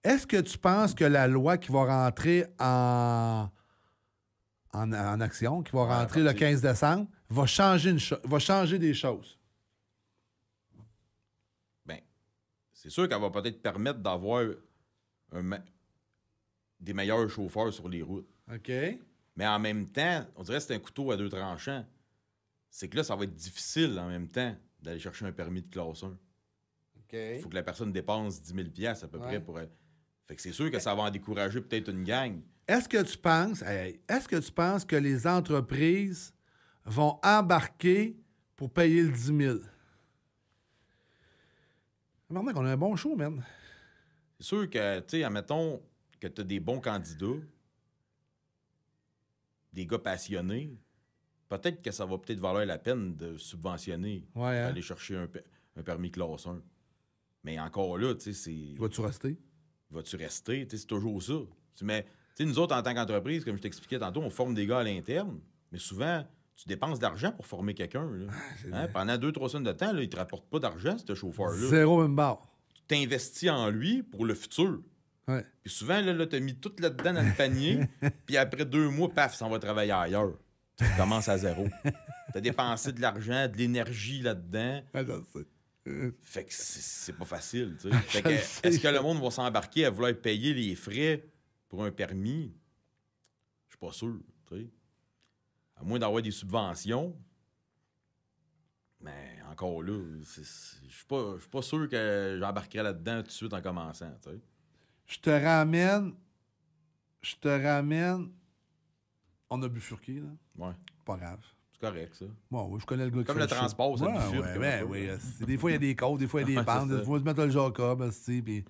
Est-ce que tu penses que la loi qui va rentrer en action, qui va rentrer le 15 décembre, va changer des choses? Ben, c'est sûr qu'elle va peut-être permettre d'avoir des meilleurs chauffeurs sur les routes. OK. Mais en même temps, on dirait que c'est un couteau à deux tranchants. C'est que là, ça va être difficile en même temps d'aller chercher un permis de classe 1. OK. Il faut que la personne dépense 10 000 à peu Ouais. près pour... Fait que c'est sûr que ça va en décourager peut-être une gang. Est-ce que tu penses que les entreprises vont embarquer pour payer le 10 000? Maintenant qu'on a un bon show, man. C'est sûr que, tu sais, admettons que tu as des bons candidats, des gars passionnés, peut-être que ça va peut-être valoir la peine de subventionner, Ouais, hein? d'aller chercher un permis classe 1. Mais encore là, tu sais, c'est... Vas-tu rester? Vas-tu rester? Tu sais, c'est toujours ça. Mais, tu sais, nous autres, en tant qu'entreprise, comme je t'expliquais tantôt, on forme des gars à l'interne, mais souvent, tu dépenses de l'argent pour former quelqu'un. Là. Hein? Pendant 2-3 semaines de temps, là, il ne te rapporte pas d'argent, ce chauffeur-là. Zéro même barre. Tu t'investis en lui pour le futur. Ouais. Puis souvent, là tu as mis tout là-dedans dans le panier, puis après 2 mois, paf, ça va travailler ailleurs. Tu commences à zéro. Tu as dépensé de l'argent, de l'énergie là-dedans. Fait que c'est pas facile, tu sais. Fait que, est-ce que le monde va s'embarquer à vouloir payer les frais pour un permis? Je suis pas sûr, tu sais. À moins d'avoir des subventions. Mais encore là, je suis pas sûr que j'embarquerais là-dedans tout de suite en commençant, tu sais. Je te ramène. On a bifurqué, là. Ouais. Pas grave. C'est correct, ça. Bon, oui, je connais le gars qui Comme fait le transport, ça bifurque. Oui. Des fois, il y a des côtes, des fois, il y a des bandes. Des fois, se mettre le Jacob, puis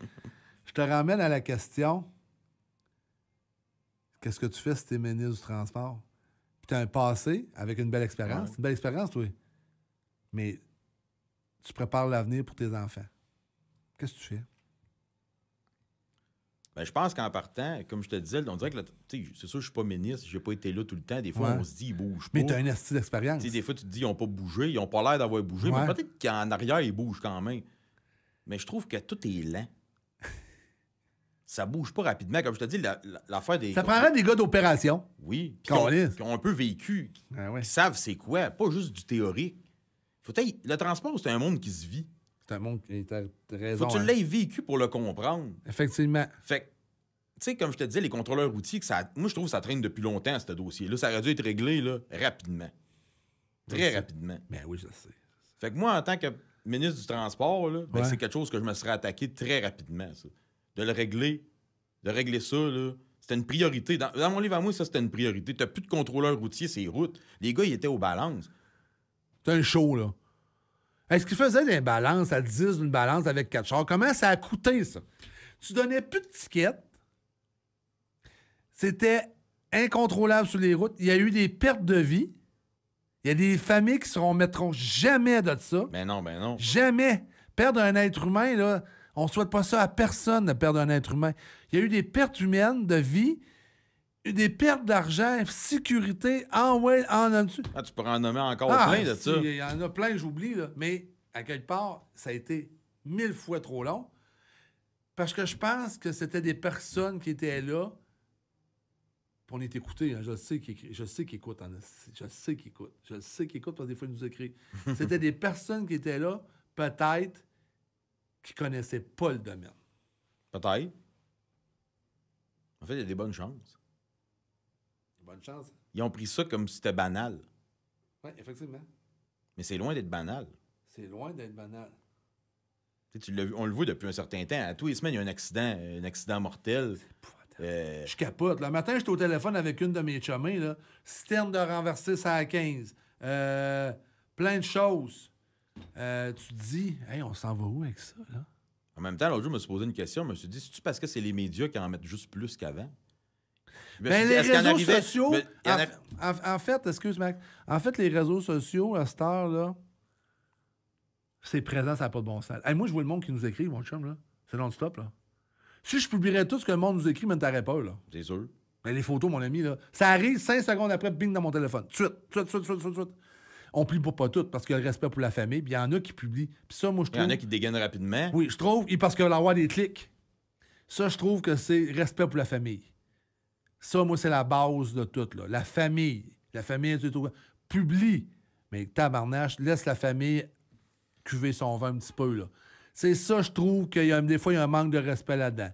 je te ramène à la question. Qu'est-ce que tu fais si tu es ministre du Transport? Puis tu as un passé avec une belle expérience. Ouais. Une belle expérience, toi. Mais tu prépares l'avenir pour tes enfants. Qu'est-ce que tu fais? Ben, je pense qu'en partant, comme je te disais, on dirait que c'est sûr que je suis pas ministre, j'ai pas été là tout le temps. Des fois, Ouais. on se dit, ils bougent pas. Mais tu as une astuce d'expérience. Des fois, tu te dis, ils n'ont pas bougé, ils n'ont pas l'air d'avoir bougé, Ouais. mais peut-être qu'en arrière, ils bougent quand même. Mais je trouve que tout est lent. Ça bouge pas rapidement. Comme je te dis, l'affaire des... Ça prendrait des gars d'opération. Oui. Puis Câlisse. qui ont un peu vécu, Ah ouais. qui savent c'est quoi, pas juste du théorique. Le transport, c'est un monde qui se vit. C'est un monde qui a Faut raison. que tu hein. l'aies vécu pour le comprendre. Effectivement. Fait que, tu sais, comme je te disais, les contrôleurs routiers, moi, je trouve que ça traîne depuis longtemps, ce dossier-là. Ça aurait dû être réglé là, rapidement. Très rapidement. Ben oui, je sais. Fait que moi, en tant que ministre du Transport, là, ben, Ouais. c'est quelque chose que je me serais attaqué très rapidement, ça. De le régler. De régler ça, là. C'était une priorité. Dans mon livre à moi, ça, c'était une priorité. T'as plus de contrôleurs routiers, c'est routes. Les gars, ils étaient aux balances. C'est un show, là. Est-ce qu'il faisait des balances à 10 d'une balance avec 4 chars? Comment ça a coûté, ça? Tu donnais plus de tickets. C'était incontrôlable sur les routes. Il y a eu des pertes de vie. Il y a des familles qui ne se remettront jamais de ça. Ben non. Jamais. Perdre un être humain, là, on ne souhaite pas ça à personne de perdre un être humain. Il y a eu des pertes humaines de vie, des pertes d'argent, sécurité, en dessus. Ah, tu pourrais en nommer encore plein de ça. Il y en a plein, j'oublie, là. Mais à quelque part, ça a été 1000 fois trop long. Parce que je pense que c'était des personnes qui étaient là. Puis on est écoutés. Hein. Je sais qu'ils écoutent. Je sais qu'ils écoutent. Je sais qu'ils écoutent parce que des fois, ils nous écrivent. C'était des personnes qui étaient là, peut-être, qui ne connaissaient pas le domaine. Peut-être. En fait, il y a des bonnes chances. Bonne chance. Ils ont pris ça comme si c'était banal. Oui, effectivement. Mais c'est loin d'être banal. C'est loin d'être banal. Tu l'as vu, on le voit depuis un certain temps. À tous les semaines, il y a un accident mortel. Je capote. Le matin, j'étais au téléphone avec une de mes chumées. Là. Système de renverser ça à 15. Plein de choses. Tu te dis, hey, on s'en va où avec ça? Là? En même temps, l'autre jour, je me suis posé une question. Je me suis dit, c'est-tu parce que c'est les médias qui en mettent juste plus qu'avant? Ben, les réseaux sociaux... En fait, excuse, Mac. En fait, les réseaux sociaux, à cette heure-là, c'est présent, ça n'a pas de bon sens. Hey, moi, je vois le monde qui nous écrit, mon chum, là. C'est non-stop, là. Si je publierais tout ce que le monde nous écrit, mais t'aurais peur, là. C'est sûr. Ben, les photos, mon ami, là. Ça arrive 5 secondes après, bing, dans mon téléphone. Tout de suite. On publie pas toutes parce qu'il y a le respect pour la famille. Puis il y en a qui publient. Puis ça, moi, je Il trouve... y en a qui dégainent rapidement. Oui, je trouve, et parce qu'il va avoir des clics. Ça, je trouve que c'est respect pour la famille. Ça, moi, c'est la base de tout, là. La famille. La famille, c'est tout. Publie. Mais tabarnache, laisse la famille cuver son vin un petit peu, là. C'est ça, je trouve qu'il y a des fois, il y a un manque de respect là-dedans.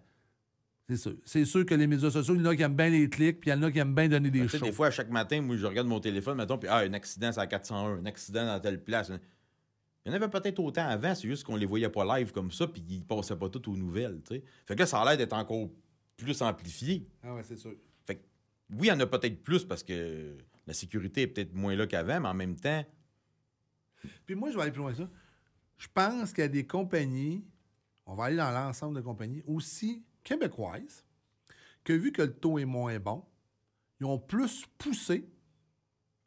C'est sûr. C'est sûr que les médias sociaux, il y en a qui aiment bien les clics, puis il y en a qui aiment bien donner des Tu sais, choses. des fois, à chaque matin, moi, je regarde mon téléphone, mettons, puis un accident, c'est à 401, un accident dans telle place. Il y en avait peut-être autant avant, c'est juste qu'on les voyait pas live comme ça, puis ils passaient pas tout aux nouvelles, tu sais. Fait que là, ça a l'air d'être encore plus amplifié. Ah ouais, c'est sûr. Fait que, oui, il y en a peut-être plus parce que la sécurité est peut-être moins là qu'avant, mais en même temps... Puis moi, je vais aller plus loin que ça. Je pense qu'il y a des compagnies, on va aller dans l'ensemble des compagnies, aussi québécoises, que vu que le taux est moins bon, ils ont plus poussé.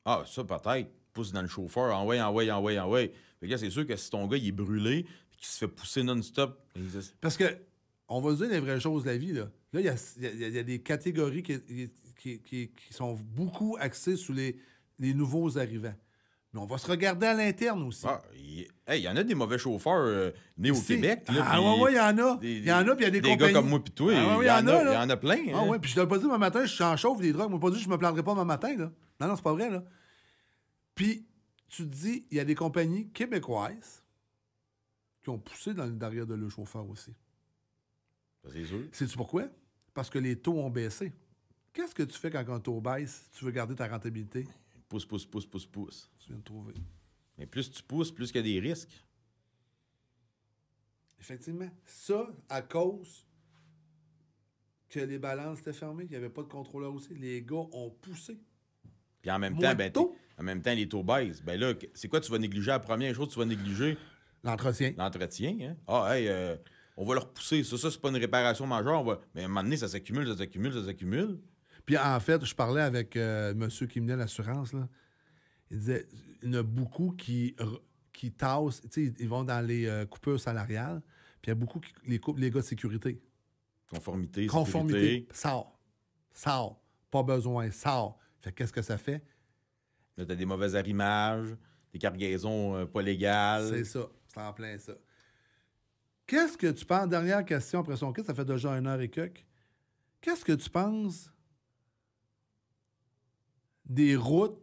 Ah, ça, peut-être. Pousse dans le chauffeur, envoie. Fait que là, c'est sûr que si ton gars, il est brûlé, puis qui se fait pousser non-stop. Parce que, on va se dire les vraies choses de la vie, là. Là, il y a des catégories qui sont beaucoup axées sur les nouveaux arrivants. Mais on va se regarder à l'interne aussi. Ah, il y en a des mauvais chauffeurs nés au Québec. Là, Ah, ouais, il y en a. Il y en a, puis il y a des compagnies. gars comme moi, puis toi, Ah, ouais, il y en là. a plein. Ah, hein. ouais, puis je t'ai pas dit, demain matin, je suis en chauffe des drogues. Moi, pas dit, je me plaindrai pas demain matin, là. Non, c'est pas vrai, là. Puis, tu te dis, il y a des compagnies québécoises qui ont poussé dans le derrière de leurs chauffeurs aussi. Ça, c'est sûr. Sais-tu pourquoi? Parce que les taux ont baissé. Qu'est-ce que tu fais quand un taux baisse? Tu veux garder ta rentabilité? Pousse, pousse, pousse, pousse, pousse. Tu viens de trouver. Mais plus tu pousses, plus il y a des risques. Effectivement. Ça, à cause que les balances étaient fermées, qu'il n'y avait pas de contrôleur aussi. Les gars ont poussé. Puis en même Moins temps, de taux. les taux baissent. Ben là, c'est quoi tu vas négliger? La première chose que tu vas négliger, L'entretien. l'entretien. Hein? Ah, hey, on va le repousser. Ça, c'est pas une réparation majeure. Mais à un moment donné, ça s'accumule, ça s'accumule, ça s'accumule. Puis en fait, je parlais avec monsieur qui menait l'assurance, là. Il disait, il y en a beaucoup qui tassent, tu sais, ils vont dans les coupures salariales, puis il y a beaucoup qui les coupent les gars de sécurité. Conformité, Conformité, sécurité. sort, pas besoin, sort. Fait qu'est-ce que ça fait? Là, t'as des mauvais arrimages, des cargaisons pas légales. C'est ça, c'est en plein ça. Qu'est-ce que tu penses, dernière question après son quiz, ça fait déjà 1 heure et quelques. Qu'est-ce que tu penses des routes,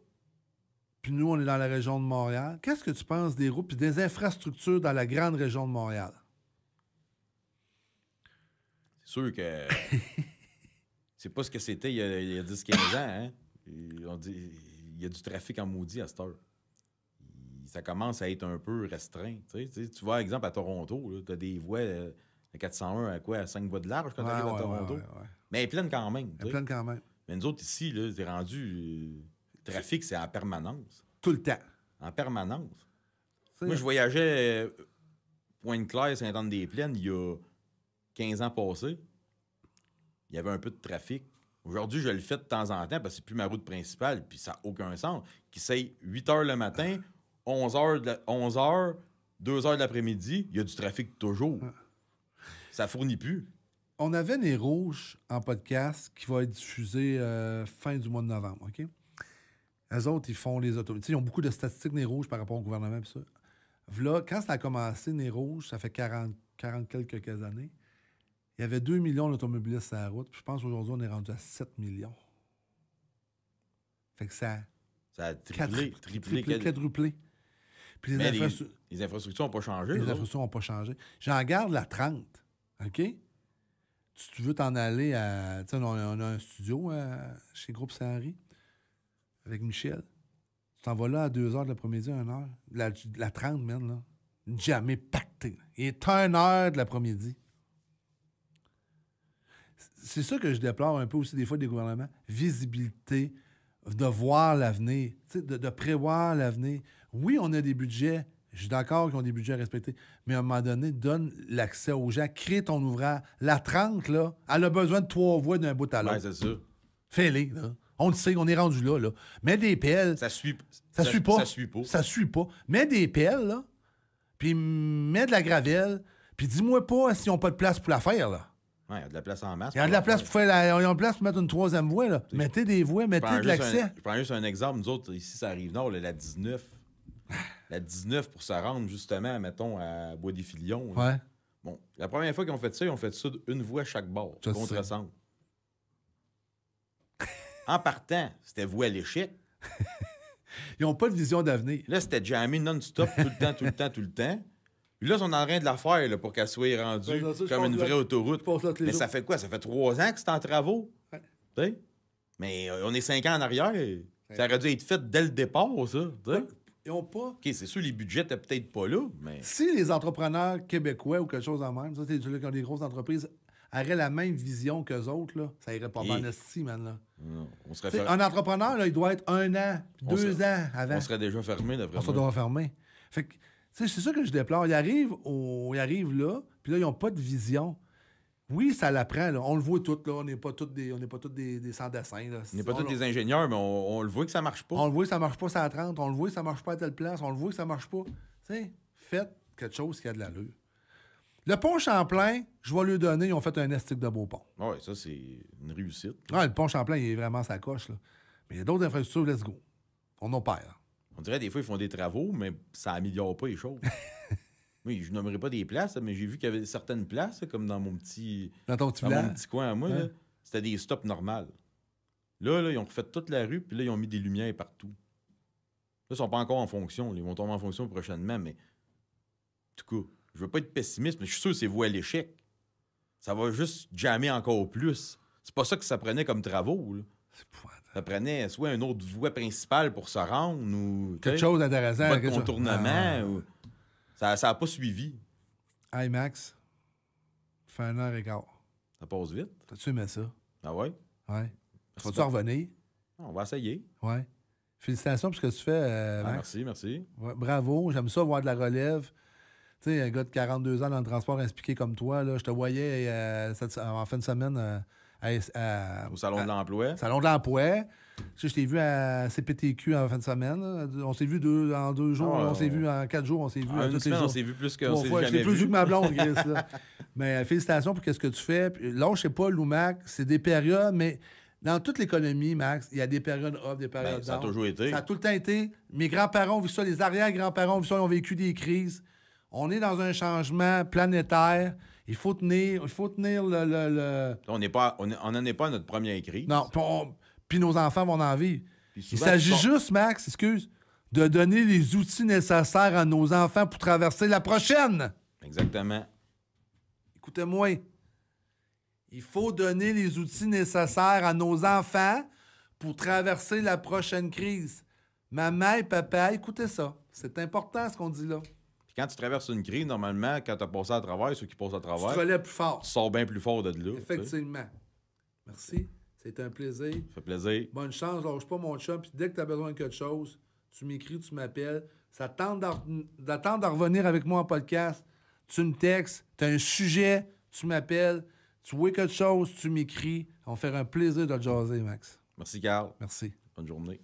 puis nous, on est dans la région de Montréal. Qu'est-ce que tu penses des routes puis des infrastructures dans la grande région de Montréal? C'est sûr que c'est pas ce que c'était il y a 10-15 ans. Hein? On dit, il y a du trafic en maudit à cette heure. Ça commence à être un peu restreint. Tu vois, par exemple, à Toronto, tu as des voies à 401 à 5 voies de large quand tu arrives à Toronto. Ouais. Mais elle est pleine quand même. Il y a plein quand même. Mais nous autres, ici, là, t'es rendu... le trafic, c'est en permanence. Tout le temps. En permanence. C'est Moi, je voyageais Pointe-Claire, Sainte-Anne-des-Plaines, il y a 15 ans passés. Il y avait un peu de trafic. Aujourd'hui, je le fais de temps en temps parce que c'est plus ma route principale, puis ça n'a aucun sens. Qui c'est 8 h le matin, 11 h, 2 h de l'après-midi, il y a du trafic toujours. Ça fournit plus. On avait Nez Rouge en podcast qui va être diffusé fin du mois de novembre, OK? Eux autres, ils font les automobiles. Ils ont beaucoup de statistiques Nez Rouge par rapport au gouvernement et ça. Là, quand ça a commencé, Nez Rouge, ça fait 40 quelques années, il y avait 2 millions d'automobilistes sur la route. Puis je pense qu'aujourd'hui, on est rendu à 7 millions. Fait que ça a triplé. quadruplé. Puis Mais les infrastructures n'ont pas changé. Les infrastructures n'ont pas changé. J'en garde la 30, OK? Tu veux t'en aller à... Tu sais, on a un studio chez Groupe Saint-Henri avec Michel. Tu t'en vas là à 2 h de l'après-midi, 1 h. La 30, man, là. Jamais pacté. Il est 1 h de l'après-midi. C'est ça que je déplore un peu aussi des fois des gouvernements. Visibilité, de voir l'avenir, de prévoir l'avenir. Oui, on a des budgets. Je suis d'accord qu'ils ont des budgets à respecter. Mais à un moment donné, donne l'accès aux gens. Crée ton ouvrage. La 30, là, elle a besoin de 3 voies d'un bout à l'autre. Oui, c'est ça. Fais-les, là. On le sait, on est rendu là, là. Mets des pelles. Ça suit pas. Ça suit pas. Mets des pelles, là. Puis mets de la gravelle. Puis dis-moi pas s'ils n'ont pas de place pour la faire, là. Oui, il y a de la place en masse. Il y a de la place pour faire ils ont de place pour mettre une 3e voie, là. Mettez des voies, mettez de l'accès. Je prends juste un exemple. Nous autres, ici, ça arrive nord, la 19. La 19 pour se rendre, justement, mettons, à Bois-des-Filions. Ouais. Bon, la première fois qu'ils ont fait ça, ils ont fait ça d'une voie à chaque bord, contre-centre. En partant, c'était voué à l'échec. Ils n'ont pas de vision d'avenir. Là, c'était jammé non-stop, tout le temps, tout le temps, tout le temps. Puis là, ils sont en train de la faire là, pour qu'elle soit rendue comme une vraie autoroute. Mais ça fait quoi? Ça fait 3 ans que c'est en travaux. Ouais. Mais on est 5 ans en arrière. Ouais. Ça aurait dû être fait dès le départ, ça. Ouais. Ils n'ont pas... OK, c'est sûr, les budgets n'étaient peut-être pas là, mais... Si les entrepreneurs québécois ou quelque chose en même, ça, c'est ceux qui ont des grosses entreprises, auraient la même vision qu'eux autres, là, ça irait pas mal esti, man, là. Non, on serait Un entrepreneur, là, il doit être 1 an, 2 ans avant. On serait déjà fermé, d'après moi. On serait déjà fermé. Fait que, c'est ça que je déplore. Ils arrivent là, puis là, ils n'ont pas de vision. Oui, ça l'apprend, là. On le voit tout, là. On n'est pas tous des sans-dessins, là. On n'est pas tous des ingénieurs, mais on le voit que ça marche pas. On le voit que ça marche pas sur la 30. On le voit que ça marche pas à telle place. On le voit que ça marche pas. Tu sais, faites quelque chose qui a de l'allure. Le pont Champlain, je vais lui donner, ils ont fait un estique de beau pont. Oui, ça, c'est une réussite. Ouais, le pont Champlain, il est vraiment sa coche, là. Mais il y a d'autres infrastructures, let's go. On en perd. On dirait des fois, ils font des travaux, mais ça améliore pas les choses. Oui, je nommerai pas des places, mais j'ai vu qu'il y avait certaines places, comme dans mon petit, Dans ton petit dans mon village. petit coin à moi, là, c'était des stops normales. Là, ils ont refait toute la rue, puis là, ils ont mis des lumières partout. Là, ils sont pas encore en fonction. Là. Ils vont tomber en fonction prochainement, mais en tout cas, je veux pas être pessimiste, mais je suis sûr que c'est voué à l'échec. Ça va juste jammer encore plus. C'est pas ça que ça prenait comme travaux. Là. C'est épouvantable. Ça prenait soit une autre voie principale pour se rendre ou Quelque chose d'intéressant. pas de quelque chose- contournement. Ah. Ou... Ça a pas suivi. Hey, Max, fait 1h15. Ça passe vite. T'as-tu aimé ça? Ah ouais? Ouais. Tu vas-tu pas- en revenir? On va essayer. Ouais. Félicitations pour ce que tu fais, Ah, Max. merci. Ouais, bravo. J'aime ça, voir de la relève. Tu sais, un gars de 42 ans dans le transport expliqué comme toi, là, je te voyais en fin de semaine Au Salon de l'Emploi. Salon de l'Emploi. Tu sais, je t'ai vu à CPTQ en fin de semaine. Là. On s'est vu en 2 jours. Ah, on s'est vu en 4 jours. On s'est vu En une tous les semaine, jours. on s'est vu plus qu'on 3 s'est fois. Je jamais t'ai plus vu vu. que ma blonde, Chris, là. Mais félicitations pour ce que tu fais. Puis, là, je sais pas, Loumac, c'est des périodes, mais dans toute l'économie, Max, il y a des périodes off, des périodes Ben, ça a down. toujours été. Ça a tout le temps été. Mes grands-parents ont vu ça, les arrière-grands-parents ont vu ça, ils ont vécu des crises. On est dans un changement planétaire. Il faut tenir le... On n'en est pas à notre première crise. Non, puis nos enfants vont en vivre. Puis Il souvent, s'agit ils sont- juste, Max, excuse, de donner les outils nécessaires à nos enfants pour traverser la prochaine. Exactement. Écoutez-moi. Il faut donner les outils nécessaires à nos enfants pour traverser la prochaine crise. Maman et papa, écoutez ça. C'est important ce qu'on dit là. Puis quand tu traverses une crise, normalement, quand tu as passé à travers, ceux qui passent à Tu te travers, relèves plus fort. tu sors bien plus fort de là. tu sais. Effectivement. Merci. C'est un plaisir. Ça fait plaisir. Bonne chance, lâche pas mon chum. Puis dès que tu as besoin de quelque chose, tu m'écris, tu m'appelles. Ça tente d'attendre de revenir avec moi en podcast. Tu me textes, tu as un sujet, tu m'appelles. Tu vois quelque chose, tu m'écris. On va faire un plaisir de te jaser, Max. Merci, Carl. Merci. Bonne journée.